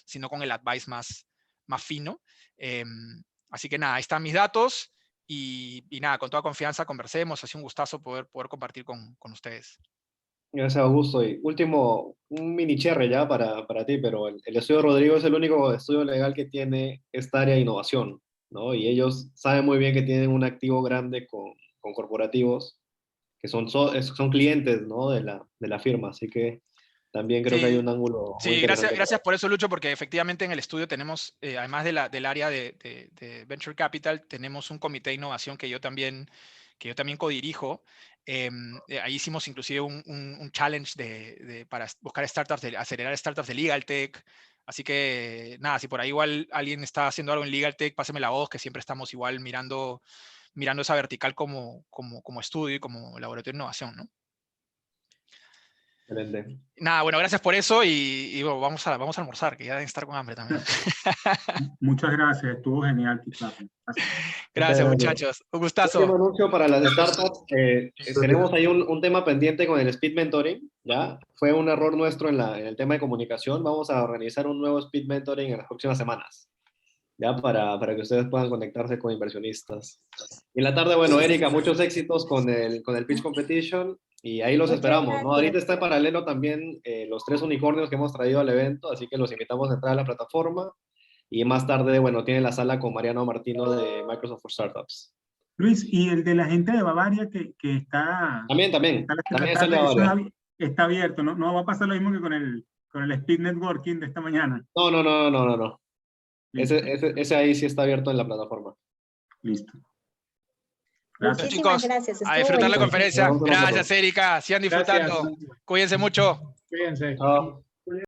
sino con el advice más fino. Así que nada, ahí están mis datos y nada, con toda confianza conversemos. Ha sido un gustazo poder compartir con ustedes. Gracias, Augusto. Y último, un mini cherry ya para ti, pero el estudio Rodrigo es el único estudio legal que tiene esta área de innovación, ¿no? Y ellos saben muy bien que tienen un activo grande con corporativos, que son clientes, ¿no? de la firma, así que también creo que hay un ángulo muy Sí, interesante. gracias por eso, Lucho, porque efectivamente en el estudio tenemos, además del área de Venture Capital, tenemos un comité de innovación que yo también codirijo. Ahí hicimos inclusive un challenge para buscar startups, acelerar startups de Legal Tech. Así que nada, si por ahí igual alguien está haciendo algo en Legal Tech, páseme la voz, que siempre estamos igual mirando esa vertical como estudio y como laboratorio de innovación, ¿no? Excelente. Nada, bueno, gracias por eso y bueno, vamos a almorzar, que ya deben estar con hambre también. Muchas gracias, estuvo genial tu charla. Gracias, muchachos. Un gustazo. Último anuncio para las startups. Tenemos ahí un tema pendiente con el Speed Mentoring, ¿ya? Fue un error nuestro en el tema de comunicación. Vamos a organizar un nuevo Speed Mentoring en las próximas semanas, ¿ya? Para que ustedes puedan conectarse con inversionistas. Y en la tarde, bueno, Erika, muchos éxitos con el Pitch Competition y ahí los Muchas esperamos, ¿no? gracias. Ahorita está en paralelo también los 3 unicornios que hemos traído al evento, así que los invitamos a entrar a la plataforma. Y más tarde, bueno, tiene la sala con Mariano Martino de Microsoft for Startups. Luis, y el de la gente de Bavaria que está... También está en Bavaria. Está abierto, ¿no? No va a pasar lo mismo que con el Speed Networking de esta mañana. No. Ese ahí sí está abierto en la plataforma. Listo. Gracias, chicos. Gracias. A disfrutar la conferencia. Gracias. Gracias, Erika. Sigan disfrutando. Gracias. Cuídense mucho. Cuídense. Chao.